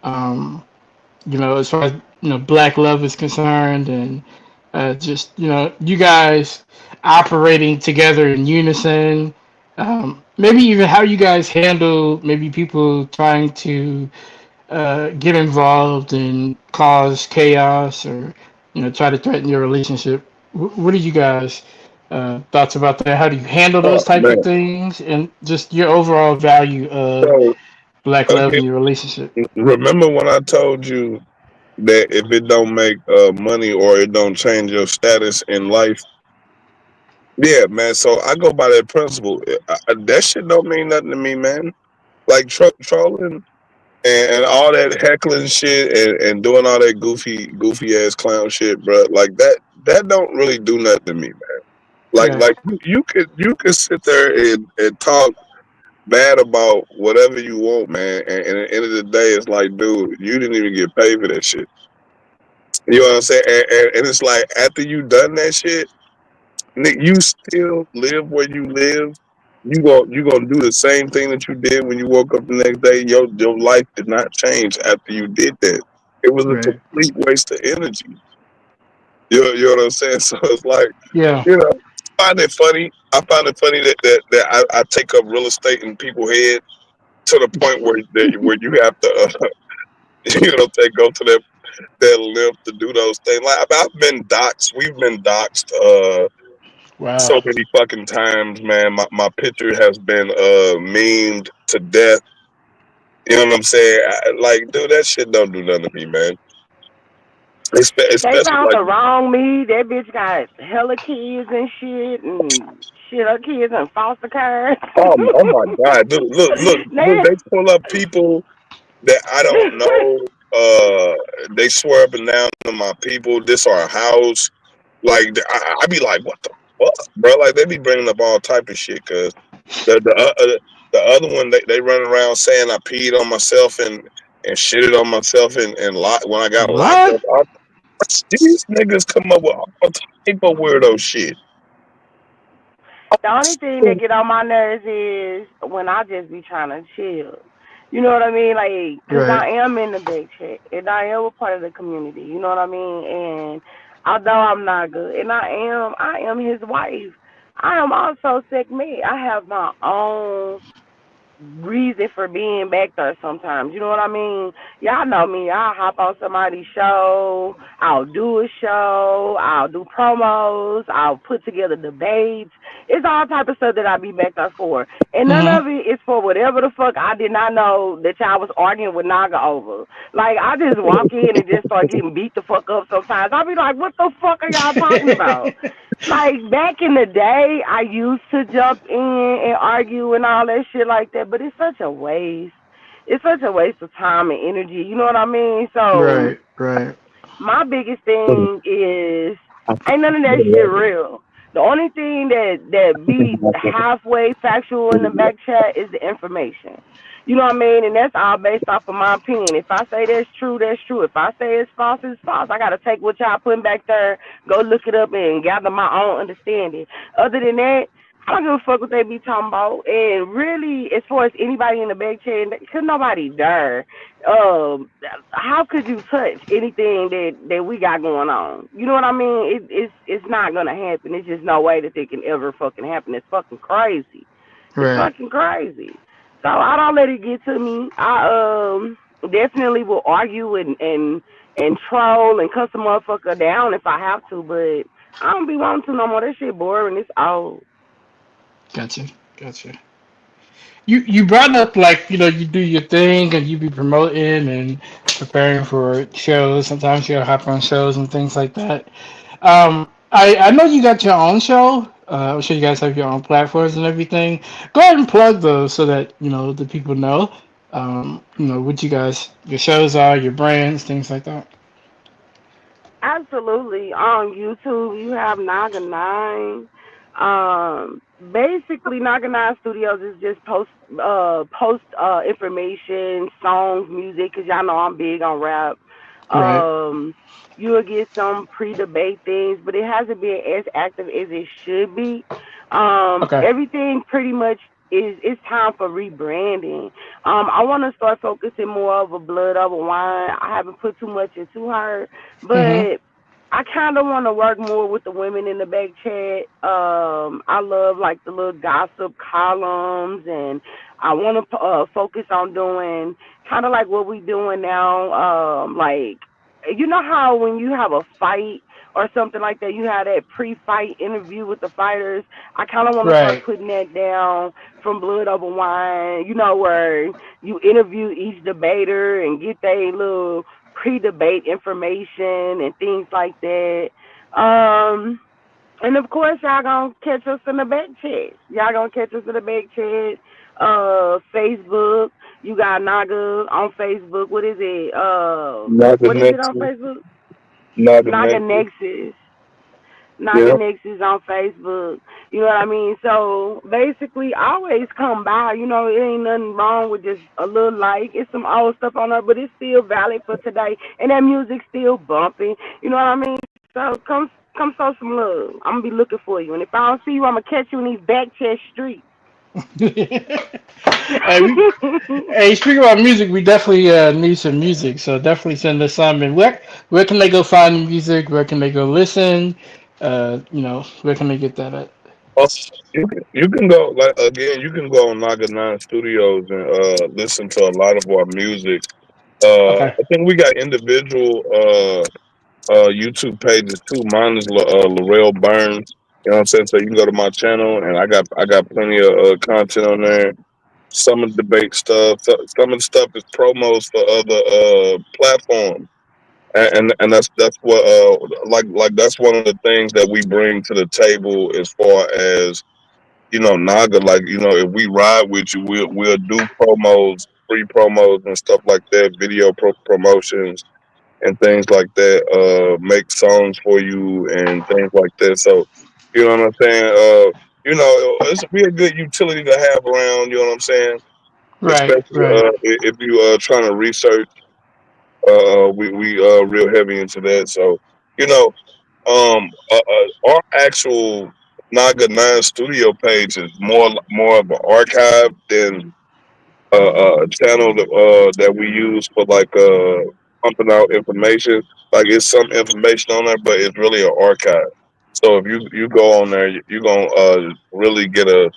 Um, as far as black love is concerned, and just you guys operating together in unison. Maybe even how you guys handle maybe people trying to get involved and cause chaos, or try to threaten your relationship. What are you guys thoughts about that? How do you handle Oh those type of man. things, and just your overall value of So black love again, in your relationship? remember when I told you that if it don't make money or it don't change your status in life, yeah, man. So I go by that principle. That shit don't mean nothing to me, man. Like trolling and all that heckling shit and doing all that goofy ass clown shit, bro. Like that don't really do nothing to me, man. Right, Like you could sit there and talk bad about whatever you want, man. And at the end of the day, it's like, dude, you didn't even get paid for that shit. You know what I'm saying? And it's like after you done that shit, you still live where you live. You gonna do the same thing that you did when you woke up the next day. Your life did not change after you did that. It was a right, complete waste of energy. You know what I'm saying? So it's like, yeah, you know, I find it funny. I find it funny that I take up real estate in people's head to the point where you have to go to that live to do those things. Like I've been doxxed. We've been doxxed wow, so many fucking times, man. My picture has been memed to death. You know what I'm saying? Like, dude, that shit don't do nothing to me, man. They Especially found like, the wrong me. That bitch got hella kids and shit, and shit, her kids in foster care. oh my god, dude, look, they, they pull up people that I don't know. They swear up and down to my people. This our house. Like I be like, what the fuck, bro? Like they be bringing up all type of shit. Cause the other one they run around saying I peed on myself and shitted on myself when I got locked what? up. These niggas come up with all type of weirdo shit. the only thing that get on my nerves is when I just be trying to chill. You know what I mean? Like, cause Right, I am in the big chat and I am a part of the community. You know what I mean? And although I'm not good, and I am his wife. I am also Shekmet. I have my own reason for being back there sometimes. You know what I mean? Y'all know me. I'll hop on somebody's show. I'll do a show. I'll do promos. I'll put together debates. It's all type of stuff that I be back there for. And none mm-hmm. of it is for whatever the fuck I did not know that y'all was arguing with Naga over. Like, I just walk in and just start getting beat the fuck up sometimes. I'll be like, what the fuck are y'all talking about? Like back in the day, I used to jump in and argue and all that shit like that, but it's such a waste. It's such a waste of time and energy. You know what I mean? So Right, right, my biggest thing is ain't none of that shit real. The only thing that be halfway factual in the back chat is the information. You know what I mean? And that's all based off of my opinion. If I say that's true, that's true. If I say it's false, it's false. I gotta take what y'all putting back there, go look it up and gather my own understanding. Other than that, I don't give a fuck what they be talking about. And really, as far as anybody in the back chat, cause nobody there. How could you touch anything that we got going on? You know what I mean? It's not gonna happen. It's just no way that it can ever fucking happen. It's fucking crazy. It's right, fucking crazy. So I don't let it get to me. I definitely will argue and troll and cuss a motherfucker down if I have to, but I don't be wanting to no more. That shit boring. It's old. gotcha, gotcha. You brought up, like, you do your thing and you be promoting and preparing for shows. Sometimes you'll hop on shows and things like that. I know you got your own show. I'm sure you guys have your own platforms and everything. Go ahead and plug those so that the people know. What your shows are, your brands, things like that. Absolutely. On YouTube, you have Naga Nine. Basically, Naga Nine Studios is just post information, songs, music, because y'all know I'm big on rap. Right. Um, you will get some pre-debate things, but it hasn't been as active as it should be. Okay. Everything pretty much it's time for rebranding. I want to start focusing more of a blood over wine. I haven't put too much into her, Mm-hmm. but I kind of want to work more with the women in the back chat. I love like the little gossip columns, and I want to focus on doing kind of like what we doing now. Like you know how when you have a fight or something like that, you have that pre-fight interview with the fighters. I kind of want to start Right. putting that down from Blood Over Wine. You know where you interview each debater and get their little pre-debate information and things like that. Um, and of course, y'all gonna catch us in the back chat. Y'all gonna catch us in the back chat. Facebook. You got Naga on Facebook. What is it? Not the What is it next, on Facebook? not the Naga next. Nexus. Naga Yeah, Nexus on Facebook. You know what I mean? So basically, always come by. You know, it ain't nothing wrong with just a little like. It's some old stuff on there, but it's still valid for today, and that music's still bumping. You know what I mean? So come show some love. I'm gonna be looking for you, and if I don't see you, I'm gonna catch you in these back chest streets. Hey, hey, speaking about music, we definitely need some music. So definitely send us some. And where can they go find the music? Where can they go listen? Where can they get that at? also, you can go like again. You can go on Naga Nine Studios and listen to a lot of our music. Okay. I think we got individual YouTube pages too. Mine is Larel Burns. You know what I'm saying? So you can go to my channel, and I got plenty of content on there. Some of the debate stuff. Some of the stuff is promos for other platforms, and that's what like that's one of the things that we bring to the table as far as Naga. Like if we ride with you, we'll do promos, free promos and stuff like that, video promotions and things like that. Make songs for you and things like that. So you know what I'm saying. It's be a good utility to have around. You know what I'm saying. Right. Especially Right. if you trying to research. We real heavy into that. So you know, our actual Naga Nine Studio page is more of an archive than a channel that we use for like pumping out information. Like it's some information on there, but it's really an archive. So if you go on there, you're gonna really get a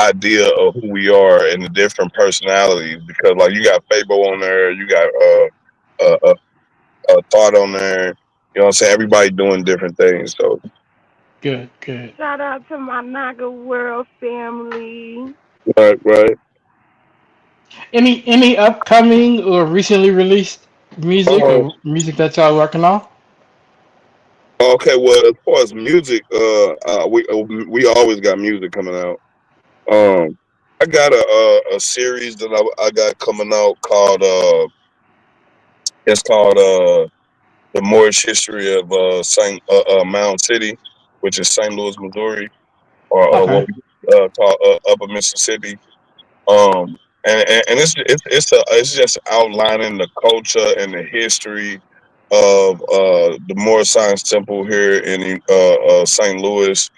idea of who we are and the different personalities because like you got Fabo on there, you got Thought on there. You know what I'm saying? Everybody doing different things. So Good. Good. Shout out to my Naga World family. right. Any upcoming or recently released music Um, or music that y'all working on? okay, well as far as music, we always got music coming out. Um, I got a series that I got coming out called it's called the Moorish history of Saint Mound City, which is St. Louis, Missouri, or what Okay. we call Upper Mississippi. And it's just outlining the culture and the history of the Moorish Science Temple here in St. Louis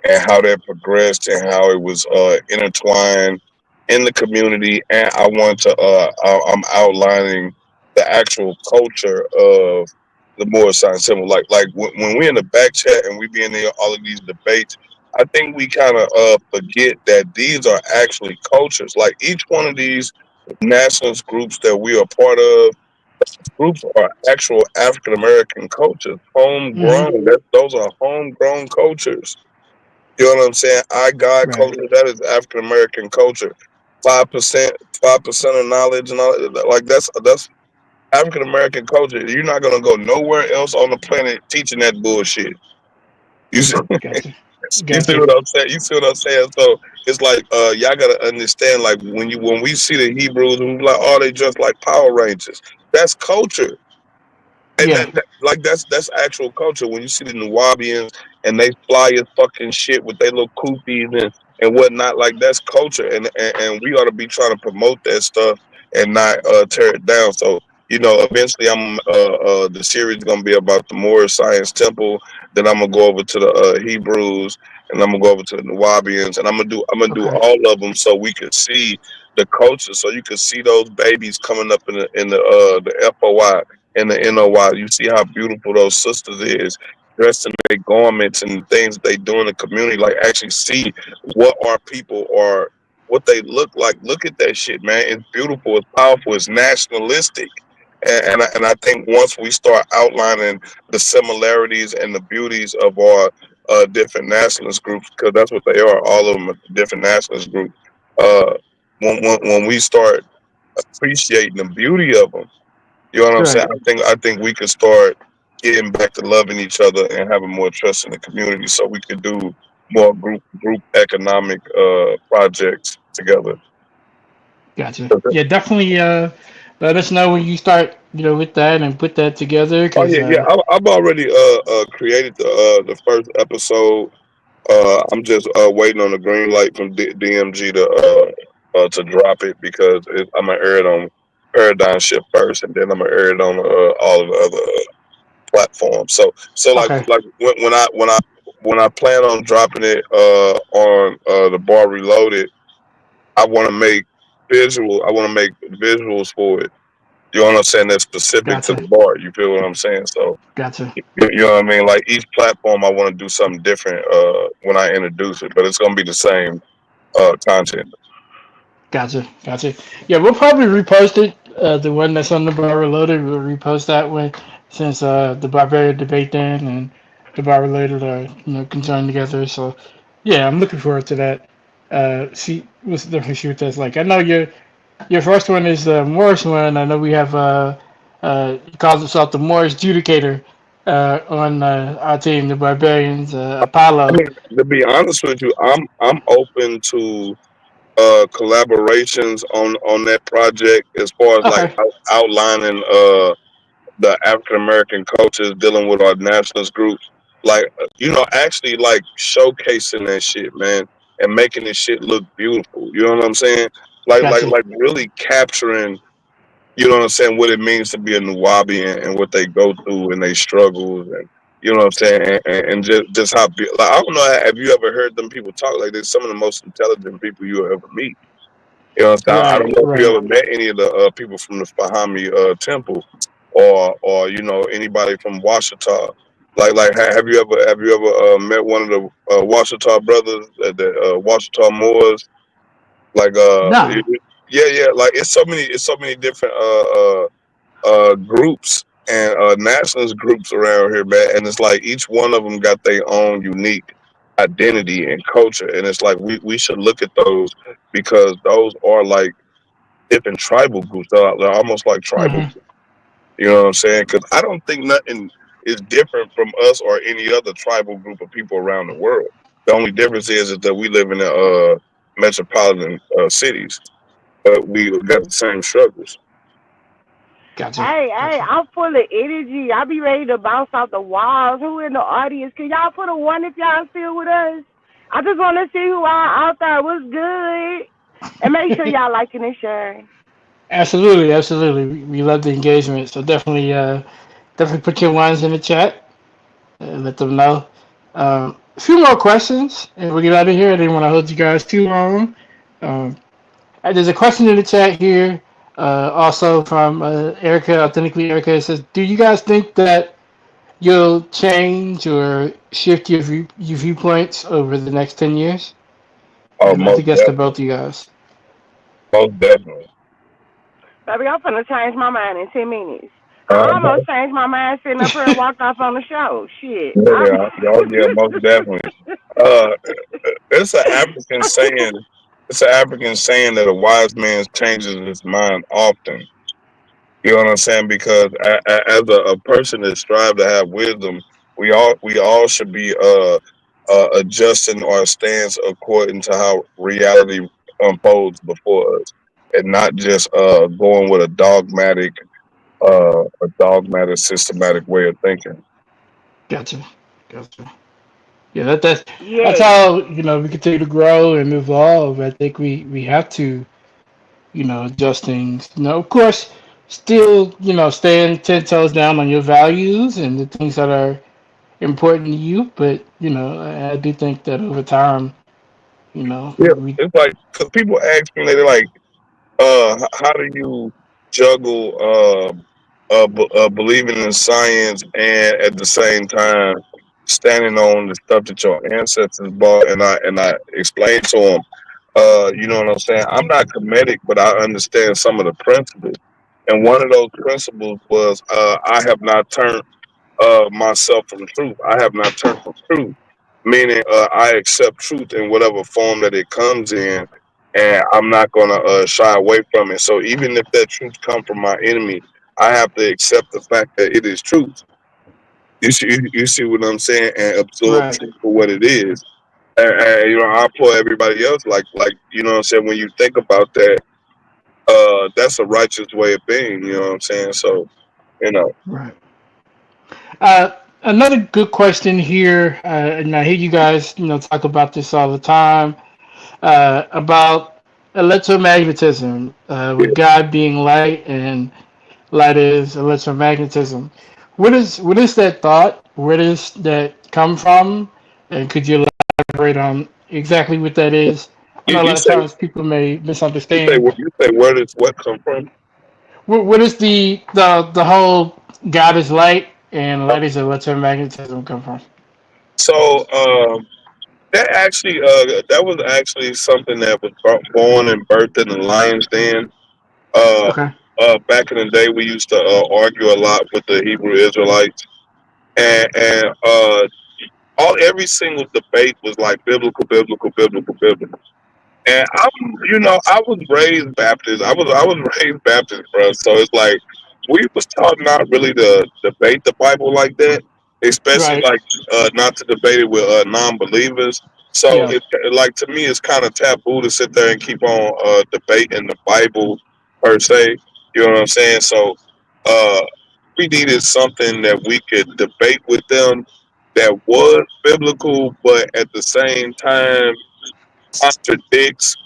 and how that progressed and how it was intertwined in the community. And I'm outlining the actual culture of the Moorish Science Temple. Like when we're in the back chat and we be in there, all of these debates, I think we kind of forget that these are actually cultures. Like each one of these nationalist groups that we are part of, groups are actual African American cultures, Mm-hmm. homegrown. Those are homegrown cultures. You know what I'm saying? I God Right. culture, that is African American culture. 5% of knowledge and all like that's African American culture. You're not gonna go nowhere else on the planet teaching that bullshit. You see, Gotcha. you see Gotcha. what I'm saying? You see what I'm saying? So it's like y'all gotta understand. Like when we see the Hebrews, and we be like, oh, they just like Power Rangers. That's culture. And Yeah. like that's actual culture. When you see the Nuwabians and they fly as fucking shit with their little koofies and whatnot, like that's culture. And we ought to be trying to promote that stuff and not tear it down. So Eventually the series is gonna be about the Moorish Science Temple. Then I'm gonna go over to the Hebrews, and I'm gonna go over to the Nuwabians, and I'm gonna do Okay. all of them so we could see the culture, so you could see those babies coming up in the FOI and the NOI. You see how beautiful those sisters is dressed in their garments and things that they do in the community. Like actually see what our people are, what they look like. Look at that shit, man. It's beautiful. It's powerful. It's nationalistic. And I think once we start outlining the similarities and the beauties of our different nationalist groups, because that's what they are, all of them are different nationalist groups. Uh, when we start appreciating the beauty of them, you know what I'm saying? Right. I think we could start getting back to loving each other and having more trust in the community, so we could do more group economic projects together. Gotcha. Yeah, definitely. Let us know when you start, with that and put that together, Oh because yeah, yeah. I've already created the first episode. I'm just waiting on the green light from DMG to drop it, because I'm gonna air it on Paradigm Shift first, and then I'm gonna air it on all of the other platforms. So like okay. like when I plan on dropping it on the Bar Reloaded, I want to make I want to make visuals for it. You know what I'm saying? That's specific to Gotcha. the bar. You feel what I'm saying? So Gotcha. you know what I mean? Like each platform, I want to do something different when I introduce it, but it's gonna be the same content. Gotcha. Gotcha. Yeah, we'll probably repost it. The one that's on the bar reloaded, we'll repost that one, since the barbarian debate then and the bar reloaded are, conjoined together. So yeah, I'm looking forward to that. See, we'll definitely see what that's like. I know your first one is the Morris one. I know we have he calls himself the Morris Judicator on our team, the Barbarians, I Apollo. mean, to be honest with you, I'm open to collaborations on that project, as far as like Okay. outlining the African American cultures, dealing with our nationalist groups, like actually like showcasing that shit, man, and making this shit look beautiful. You know what I'm saying? Like like Gotcha. like really capturing, you know what I'm saying, what it means to be a Nuwabi, and what they go through and they struggles, and you know what I'm saying, and just how like, I don't know, have you ever heard them people talk like this? Some of the most intelligent people you'll ever meet. You know what I'm saying? I don't Right. know if you Right. ever met any of the people from the Fahami Temple, or anybody from Washita. Have you ever met one of the Washita brothers, the Washita Moors? Like Nah. yeah, yeah, like it's so many different groups and nationalist groups around here, man. And it's like each one of them got their own unique identity and culture, and it's like we should look at those, because those are like different tribal groups. They're almost like tribal Hmm. groups. You know what I'm saying? Because I don't think nothing is different from us or any other tribal group of people around the world. The only difference is that we live in the metropolitan cities, but we got the same struggles. Gotcha. Hey, Gotcha. I'm full of energy. I be ready to bounce off the walls. Who in the audience? Can y'all put a one if y'all still with us? I just want to see who out there. What's good? And make sure y'all liking and sharing. Absolutely. Absolutely. We love the engagement. So definitely put your ones in the chat and let them know. A few more questions, and we'll get out of here. I didn't want to hold you guys too long. Um, there's a question in the chat here, also from Erica, authentically Erica. It says, "Do you guys think that you'll change or shift your viewpoints over the next 10 years?" Oh, And I most think that's to definitely, both of you guys. most definitely. Baby, I'm finna change my mind in 10 minutes. I Uh-huh. almost changed my mind sitting up here and walked off on the show. Shit. Yeah, oh yeah, most definitely. Uh, it's an African saying. It's an African saying that a wise man changes his mind often. You know what I'm saying? Because as a person that strive to have wisdom, we all should be adjusting our stance according to how reality unfolds before us, and not just going with a dogmatic systematic way of thinking. Gotcha. Gotcha. Yeah, that's Yes. how we continue to grow and evolve. I think we have to adjust things. Of course, still, stand 10 toes down on your values and the things that are important to you. But I do think that over time, Yeah, we it's like because people ask me, they're like, how do you juggle believing in science and at the same time standing on the stuff that your ancestors bought? And I explained to them, you know what I'm saying? I'm not comedic, but I understand some of the principles. And one of those principles was, I have not turned myself from truth. I have not turned from truth, meaning I accept truth in whatever form that it comes in, and I'm not gonna shy away from it. So even if that truth comes from my enemy, I have to accept the fact that it is truth. You see what I'm saying, and absorb right, truth for what it is. And I applaud everybody else. Like you know what I'm saying. When you think about that, that's a righteous way of being. You know what I'm saying. So you know, right. Another good question here, and I hear you guys, talk about this all the time, about electromagnetism, yeah. with God being light and light is electromagnetism. What is that thought? Where does that come from? And could you elaborate on exactly what that is? I You, know a you lot of say times people may misunderstand. you say where does what come from? Where does the whole God is light and light is electromagnetism come from? So that was actually something that was born and birthed in the lion's den. Uh, Okay. Back in the day, we used to argue a lot with the Hebrew Israelites, and all every single debate was like biblical, biblical, biblical, biblical. And I was raised Baptist. I was raised Baptist, bro. So it's like we was taught not really to debate the Bible like that, especially Right. like not to debate it with non-believers. So Yeah. it like to me, it's kind of taboo to sit there and keep on debating the Bible per se. You know what I'm saying? So uh, we needed something that we could debate with them that was biblical, but at the same time contradicts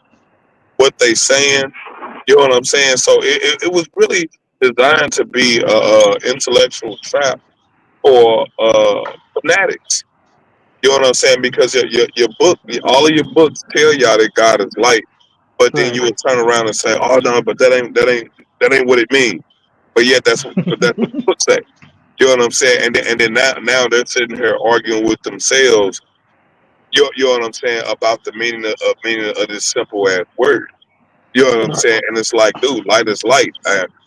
what they saying. You know what I'm saying? So it was really designed to be a intellectual trap for fanatics. You know what I'm saying? Because your book, all of your books tell y'all that God is light, but then Right. you would turn around and say, "Oh no, but that ain't what it means." But yet that's what the book say. You know what I'm saying? And then now they're sitting here arguing with themselves. You know what I'm saying about the meaning of this simple ass word. You know what I'm Right. saying? And it's like, dude, light is light.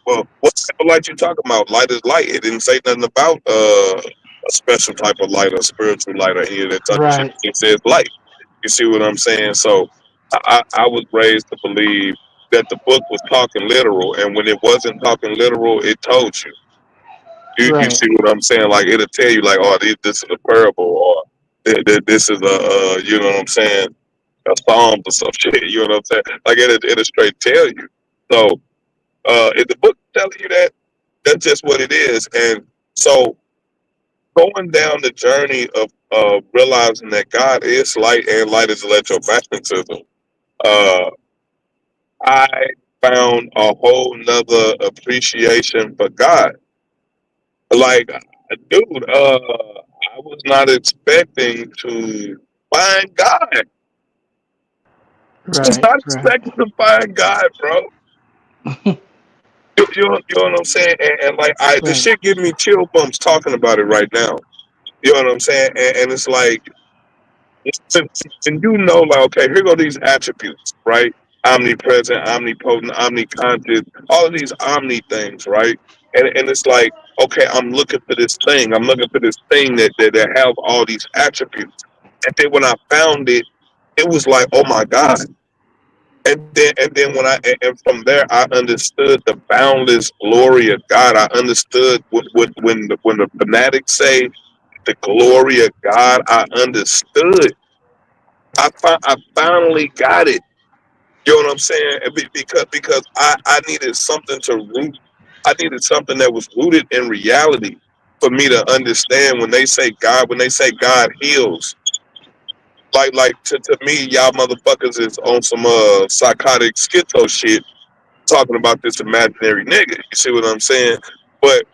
Well, what type of light you talking about? Light is light. It didn't say nothing about a special type of light or spiritual light or any of that type of shit. Right. It says light. You see what I'm saying? So I was raised to believe that the book was talking literal, and when it wasn't talking literal, it told you. You Right. see what I'm saying? Like it'll tell you, like, oh, this is a parable, or this is a you know what I'm saying, a psalms or some shit. You know what I'm saying? Like it'll straight tell you. So if the book telling you that, that's just what it is. And so going down the journey of realizing that God is light and light is electromagnetism, uh, I found a whole nother appreciation for God. Like, dude, I was not expecting to find God. I was Right. not Right. expecting to find God, bro. You know what I'm saying? And like, the Right. shit give me chill bumps talking about it right now. You know what I'm saying? And it's like, and like, okay, here go these attributes, right? Omnipresent, omnipotent, omniconscious, all of these omni things, right? And it's like, okay, I'm looking for this thing. I'm looking for this thing that have all these attributes. And then when I found it, it was like, oh my God. And then and from there I understood the boundless glory of God. I understood when the fanatics say the glory of God. I understood. I finally got it. You know what I'm saying? Because I needed something to root. I needed something that was rooted in reality for me to understand when they say God heals. Like to me, y'all motherfuckers is on some psychotic schizo shit. talking about this imaginary nigga. You see what I'm saying? But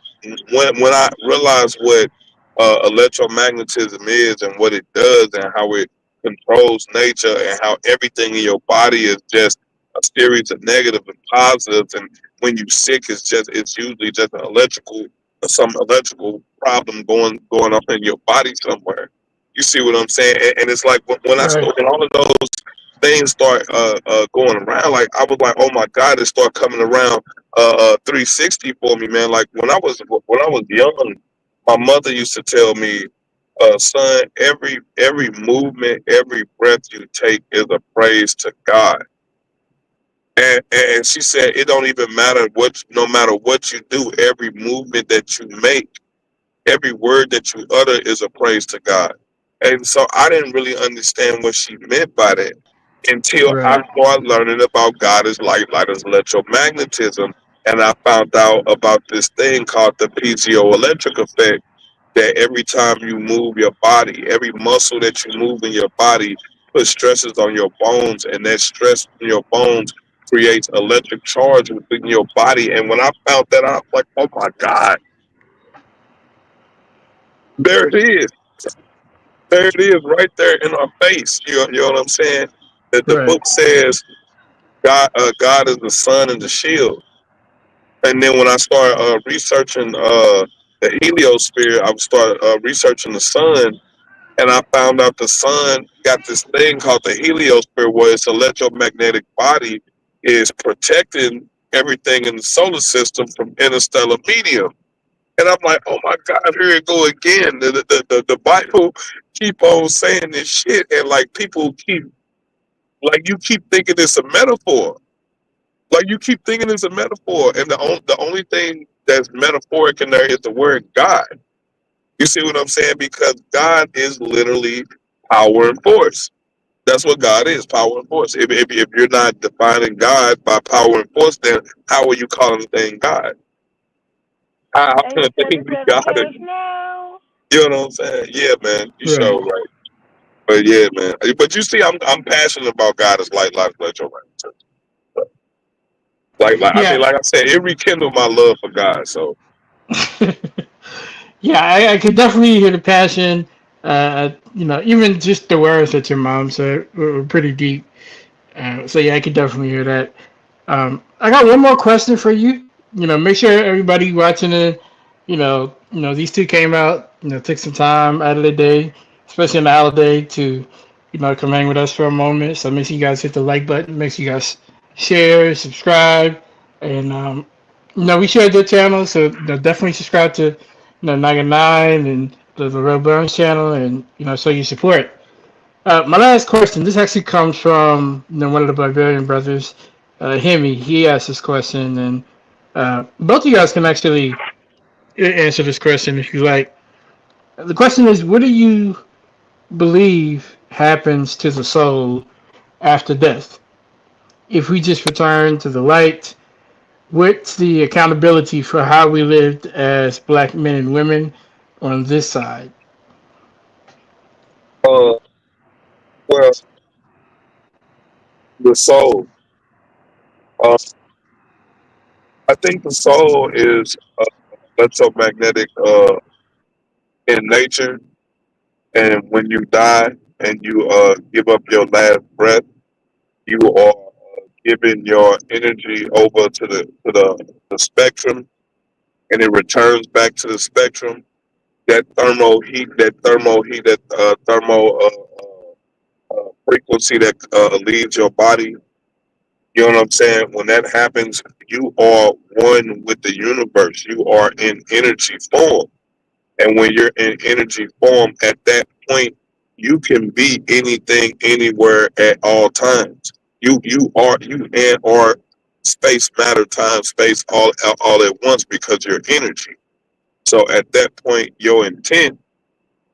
when I realized what electromagnetism is and what it does and how it controls nature and how everything in your body is just a series of negative and positives, and when you sick, it's usually just an some electrical problem going on in your body somewhere. You see what I'm saying? And it's like Right. when all of those things start going around, like I was like, oh my god, it started coming around 360 for me, man. Like when I was young, my mother used to tell me, son, every movement, every breath you take is a praise to God. And she said it don't even matter no matter what you do, every movement that you make, every word that you utter is a praise to God. And so I didn't really understand what she meant by that until I Right. started learning about God as light as electromagnetism. And I found out about this thing called the piezoelectric effect, that every time you move your body, every muscle that you move in your body puts stresses on your bones, and that stress in your bones creates electric charge within your body. And when I found that out, I was like, oh my God, there it is. There it is right there in our face. You know what I'm saying? That the Right. book says God is the sun and the shield. And then when I started researching the heliosphere, I started researching the sun, and I found out the sun got this thing called the heliosphere, where its electromagnetic body is protecting everything in the solar system from interstellar medium. And I'm like, oh my God, here it go again. The Bible keep on saying this shit, and like people keep, like you keep thinking it's a metaphor. Like you keep thinking it's a metaphor, and the only thing that's metaphoric in there is the word God. You see what I'm saying? Because God is literally power and force. That's what God is, power and force. If you're not defining God by power and force, then how are you calling the thing God? How They can a said thing it be to the God? test now. You know what I'm saying? Yeah, man. You Right. show right. But yeah, man. But you see, I'm passionate about God as life, electro. Yeah. Like I said, it rekindled my love for God. So Yeah, I could definitely hear the passion. Even just the words that your mom said were pretty deep. So yeah, I could definitely hear that. I got one more question for you. Make sure everybody watching it, these two came out, took some time out of the day, especially on the holiday, to, come hang with us for a moment. So make sure you guys hit the like button. Make sure you guys share, subscribe, and we shared their channel, so definitely subscribe to, Naga Nine and the Real Burns channel, and show your support. My last question. This actually comes from one of the Barbarian brothers, Hemi. He asked this question, and both of you guys can actually answer this question if you like. The question is, what do you believe happens to the soul after death? If we just return to the light, what's the accountability for how we lived as black men and women on this side? uh well, the soul. Uh, I think the soul is electromagnetic in nature, and when you die and you give up your last breath, you are giving your energy over to the spectrum, and it returns back to the spectrum. That thermo frequency that leaves your body. You know what I'm saying? When that happens, you are one with the universe. You are in energy form. And when you're in energy form, at that point, you can be anything, anywhere, at all times. You and or space, matter, time, space, all at once, because you're energy. So at that point, your intent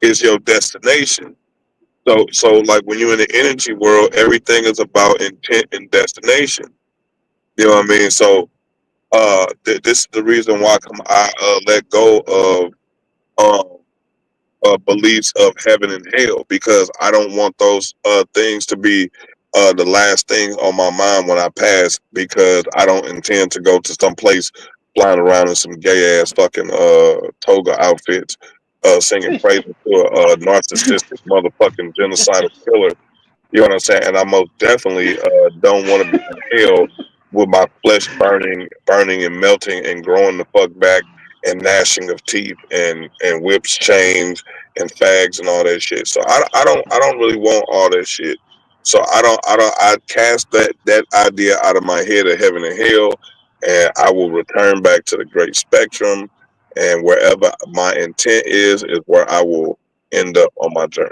is your destination. So like when you're in the energy world, everything is about intent and destination. You know what I mean? So this is the reason why I let go of um, beliefs of heaven and hell, because I don't want those things to be the last thing on my mind when I pass, because I don't intend to go to some place flying around in some gay ass fucking toga outfits, singing praises to a narcissistic motherfucking genocidal killer. You know what I'm saying? And I most definitely don't want to be in hell with my flesh burning and melting and growing the fuck back and gnashing of teeth and whips, chains, and fags and all that shit. So I don't really want all that shit. So I cast that idea out of my head of heaven and hell, and I will return back to the great spectrum, and wherever my intent is where I will end up on my journey.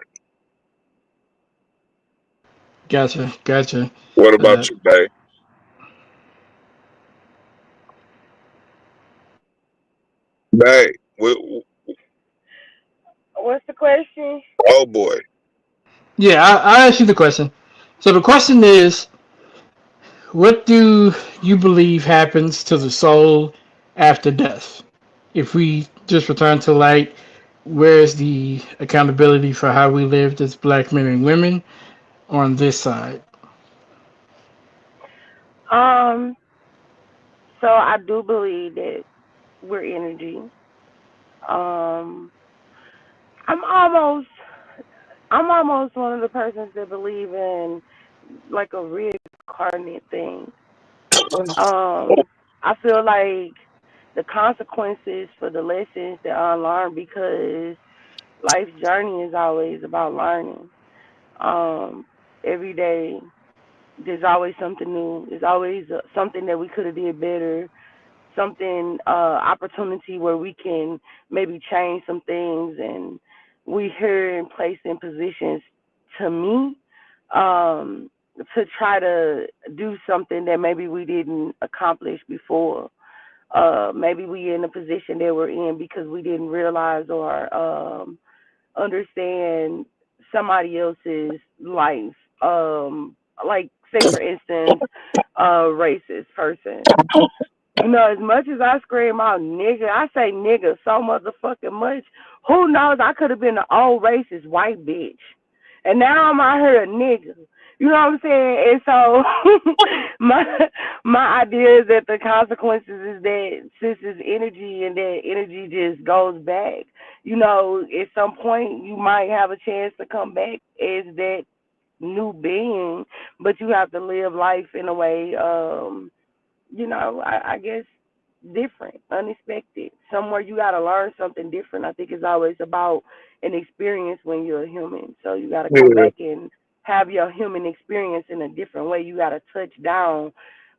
Gotcha, gotcha. What Uh, about you, babe? Babe, What's the question? oh boy. yeah, I asked you the question. So the question is, what do you believe happens to the soul after death? If we just return to light, where's the accountability for how we lived as black men and women on this side? Um, so I do believe that we're energy. Um, I'm almost I'm almost one of the persons that believe in like a reincarnate thing. Um, I feel like the consequences for the lessons that I learned, because life's journey is always about learning. Every day there's always something new. There's always something that we could have did better. Something opportunity where we can maybe change some things, and we here and placed in positions, to me, to try to do something that maybe we didn't accomplish before. Maybe we in the position that we're in because we didn't realize or understand somebody else's life. Like say for instance, a racist person. You know, as much as I scream out nigga, I say nigga so motherfucking much. Who knows? I could have been an old racist white bitch, and now I'm out here a nigga. You know what I'm saying? And so my my idea is that the consequences is that since it's energy and that energy just goes back. You know, at some point you might have a chance to come back as that new being, but you have to live life in a way. I guess different, unexpected. Somewhere you got to learn something different. I think it's always about an experience when you're a human. So you got to come Yeah. back and have your human experience in a different way. You got to touch down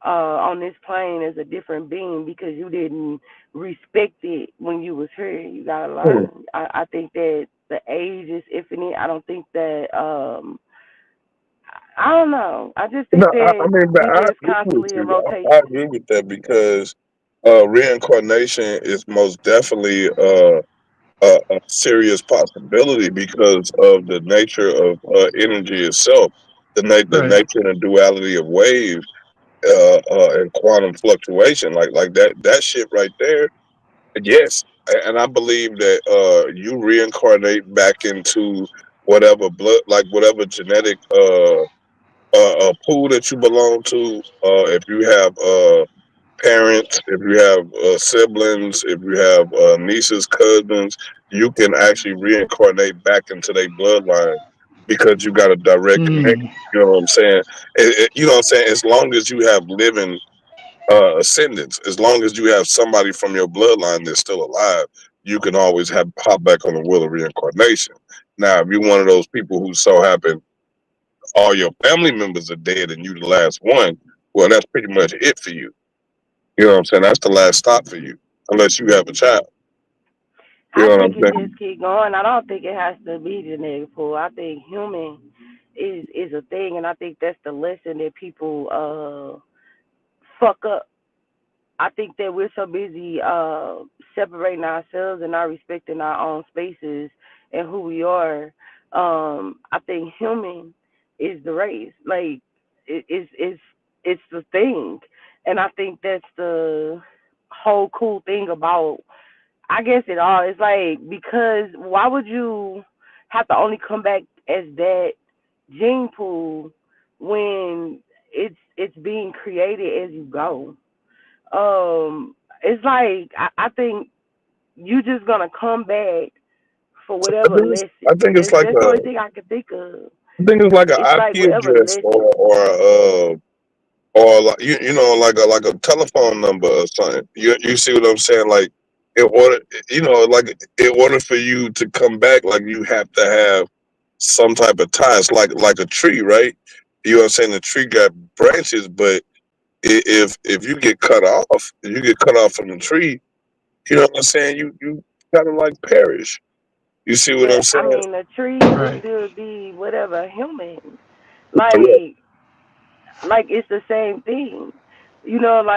on this plane as a different being because you didn't respect it when you was here. You got to learn. I think that the age is infinite. I don't think that. I don't know. I just No, think I that mean, but we I just agree with constantly in you. I rotation. agree with that because reincarnation is most definitely a serious possibility because of the nature of energy itself, the Right. nature and the duality of waves, and quantum fluctuation, like that shit right there. Yes, and I believe that you reincarnate back into whatever blood, like whatever genetic pool that you belong to. If you have parents, if you have siblings, if you have nieces, cousins, you can actually reincarnate back into their bloodline because you got a direct connection. Mm. You know what I'm saying? You know what I'm saying? As long as you have living ascendants, as long as you have somebody from your bloodline that's still alive, you can always have pop back on the wheel of reincarnation. Now, if you're one of those people who so happen all your family members are dead and you the last one, well, that's pretty much it for you. You know what I'm saying? That's the last stop for you, unless you have a child. You I know what think I'm it saying? just keep going. I don't think it has to be genetic pool. I think human is a thing, and I think that's the lesson that people fuck up. I think that we're so busy separating ourselves and not respecting our own spaces and who we are. I think human is the race. Like it's the thing, and I think that's the whole cool thing about I guess it all. It's like because why would you have to only come back as that gene pool when it's being created as you go. It's like I think you just gonna come back for I whatever think I lesson. think it's like That's the a only thing I can think of. I think it's like an It's like IP whatever address lesson. or like you know like a telephone number or something. You see what I'm saying? Like in order like in order for you to come back, like you have to have some type of tie. It's like a tree, right? You know what I'm saying? The tree got branches, but if you get cut off, if you get cut off from the tree, you know what I'm saying? You kind of like perish. You see what I'm But I saying? mean, a tree would Right. still be whatever human. Correct. Like it's the same thing.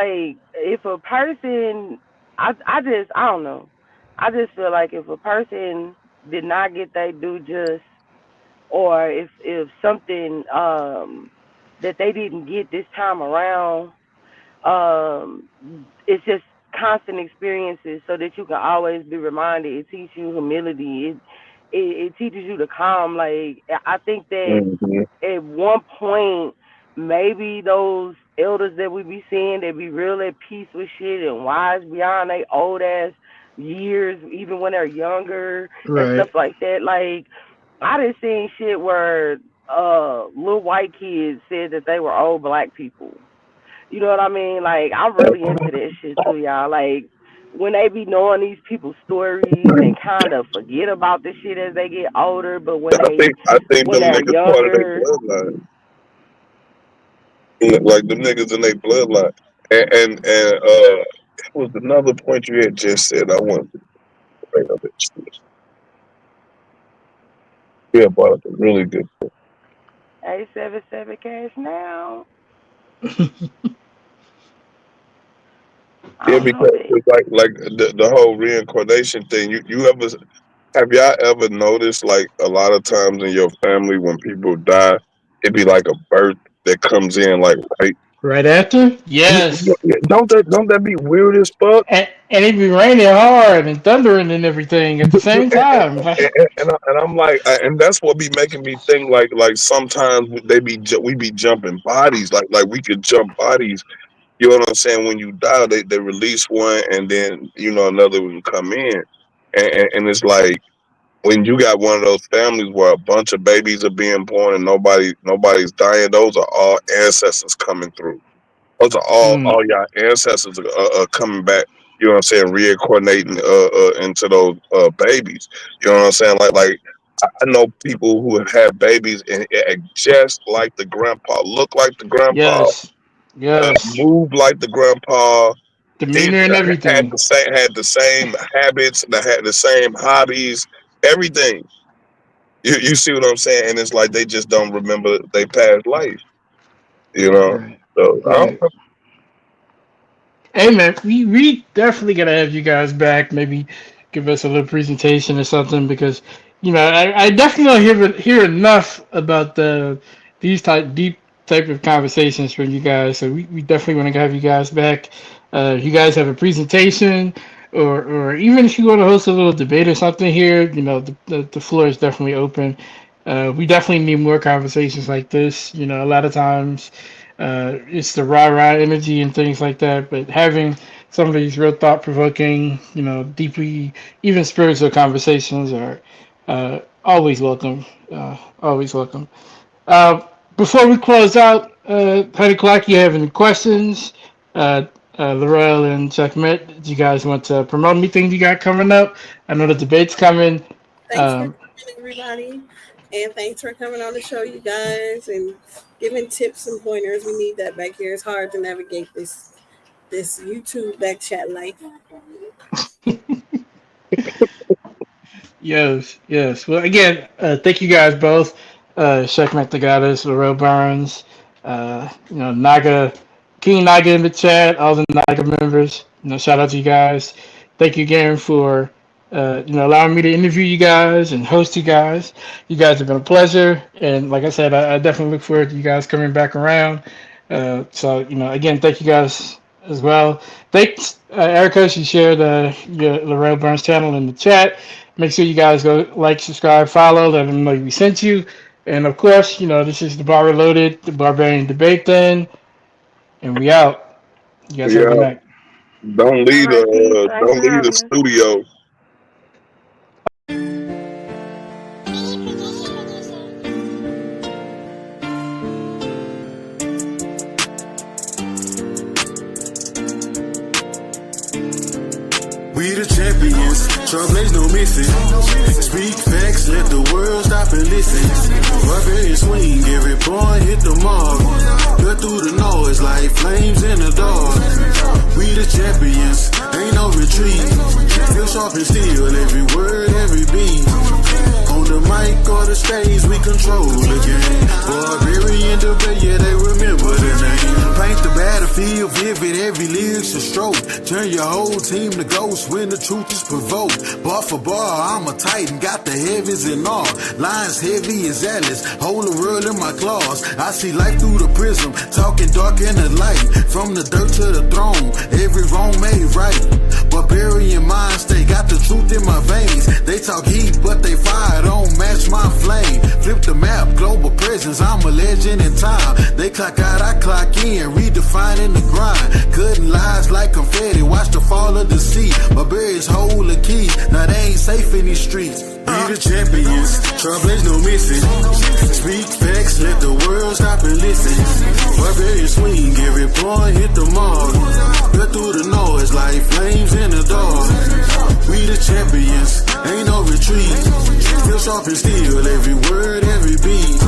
Like if a person, I don't know. I just feel like if a person did not get their due just, or if something that they didn't get this time around, um, it's just constant experiences so that you can always be reminded. It teaches you humility. It teaches you to calm. Like I think that Hmm. at one point, maybe those elders that we be seeing, they be real at peace with shit and wise beyond their old ass years, even when they're younger and stuff Right. like that. Like I done seen shit where little white kids said that they were old black people. You know what I mean? Like I'm really into that shit too, y'all. Like when they be knowing these people's stories and kind of forget about the shit as they get older, but I think when them they're niggas part of their younger, bloodline. Like them niggas in their bloodline. And it was another point you had just said. I wanted to bring up it. Yeah, brought up a really good. 877 cash now. I Yeah, don't know, because but it's like the whole reincarnation thing. You ever have y'all ever noticed like a lot of times in your family when people die, it be like a birth that comes in like right. Right after? Yes. Don't that be weird as fuck? And it be raining hard and thundering and everything at the same time. And I'm like, and that's what be making me think like sometimes we be jumping bodies like we could jump bodies. You know what I'm saying? When you die, they release one, and then another one come in, and it's like when you got one of those families where a bunch of babies are being born and nobody's dying. Those are all ancestors coming through. Those are Mm, all y'all ancestors are coming back. You know what I'm saying? Reincarnating into those babies. You know what I'm saying? Like I know people who have had babies and act just like the grandpa, look like the grandpa, yes. Yes. move like the grandpa. Did Demeanor and everything. had the same habits, that had the same hobbies, everything. You see what I'm saying? And it's like they just don't remember their past life. You know. Right. So I Right. don't. Hey man, we definitely gotta have you guys back. Maybe give us a little presentation or something because I definitely don't hear enough about these deep type of conversations from you guys. So we definitely want to have you guys back. If you guys have a presentation or even if you want to host a little debate or something here, the floor is definitely open. We definitely need more conversations like this. A lot of times it's the rah rah energy and things like that. But having some of these real thought provoking, deeply even spiritual conversations are always welcome. Always welcome. Uh, Before we close out, Honey Clock, you have any questions? Uh, Larel and Shekmet, do you guys want to promote anything you got coming up? I know the debate's coming. Thanks for Um, coming, everybody. And thanks for coming on the show, you guys, and giving tips and pointers. We need that back here. It's hard to navigate this YouTube back chat life. Yes, yes. Well, again, thank you guys both. Shekmet the Goddess, Larell Burns, Naga, King Naga in the chat, all the Naga members. Shout out to you guys. Thank you again for allowing me to interview you guys and host you guys. You guys have been a pleasure, and like I said, I definitely look forward to you guys coming back around. Again, thank you guys as well. Thanks, Erica. She shared your Larell Burns channel in the chat. Make sure you guys go like, subscribe, follow, let them know we sent you. And of course, this is the Bar Reloaded, the Barbarian Debate Den, and we out. You guys have a good Yeah, night. All right, peace. Thanks don't for leave the having us. studio. We the champions, trailblaze no missing. Speak facts, let the world stop and listen. Barbarian swing, every point hit the mark. Cut through the noise like flames in the dark. We the champions, ain't no retreat. Feel sharp and steel, every word, every beat. On the mic or the stage, we control the game. Barbarian debate, yeah, they remember the name. Paint the battlefield vivid, every lyric's a stroke. Turn your whole team to ghosts when the truth is provoked. Bar for bar, I'm a titan, got the heavens in awe. Lines heavy as Atlas, hold the world in my claws. I see life through the prism, talking dark in the light. From the dirt to the throne, every wrong made right. Barbarian mind state, got the truth in my veins. They talk heat, but they fire don't match my flame. Flip the map, global presence, I'm a legend in time. They clock out, I clock in, redefining the grind. Cutting lies like confetti, watch the fall of the sea. Barbarians hold the keys, now they ain't safe in these streets. We the champions, trailblaze no missing. Speak facts, let the world stop and listen. Barbarian swing, every point hit the mark. Cut through the noise like flames in the dark. We the champions, ain't no retreat. Feel sharp and steel, every word, every beat.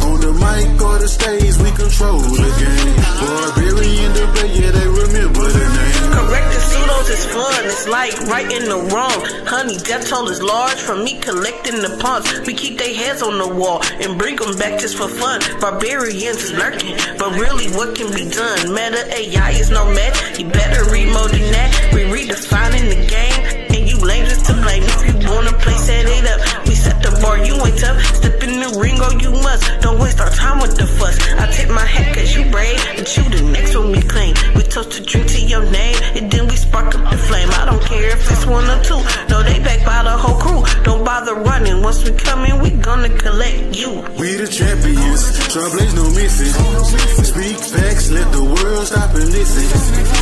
On the mic or the stage, we control the game. Barbarian debate, yeah, they remember the name. Correcting pseudos is fun, it's like righting the wrong. Honey, death toll is large from me collecting the pawns. We keep their heads on the wall and bring them back just for fun. Barbarians is lurking, but really what can be done? Meta AI is no match, you better read more than that. We redefining the game, and you lame just to blame. If you wanna play, set it up. We set the bar, you ain't tough. Step in the ring or you must. Don't waste our time with the fuss. I tip my hat cause you brave, but you the next one we claim. We toast to drink to your name, and then we spark up the flame. I don't care if it's one or two. No, they back by the whole crew. Don't bother running. Once we come in, we gonna collect you. We the champions, trailblaze no missing. Speak facts, let the world stop and listen.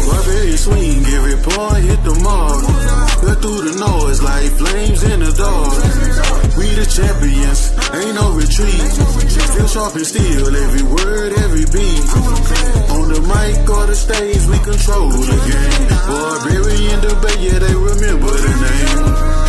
Barbarian swing, every point hit the mark. Cut through the noise like flames in the dark. We the champions, ain't no retreat. Feel sharp and steel, every word, every beat. On the mic or the stage, we control the game. Barbarian debate, yeah, they remember the name.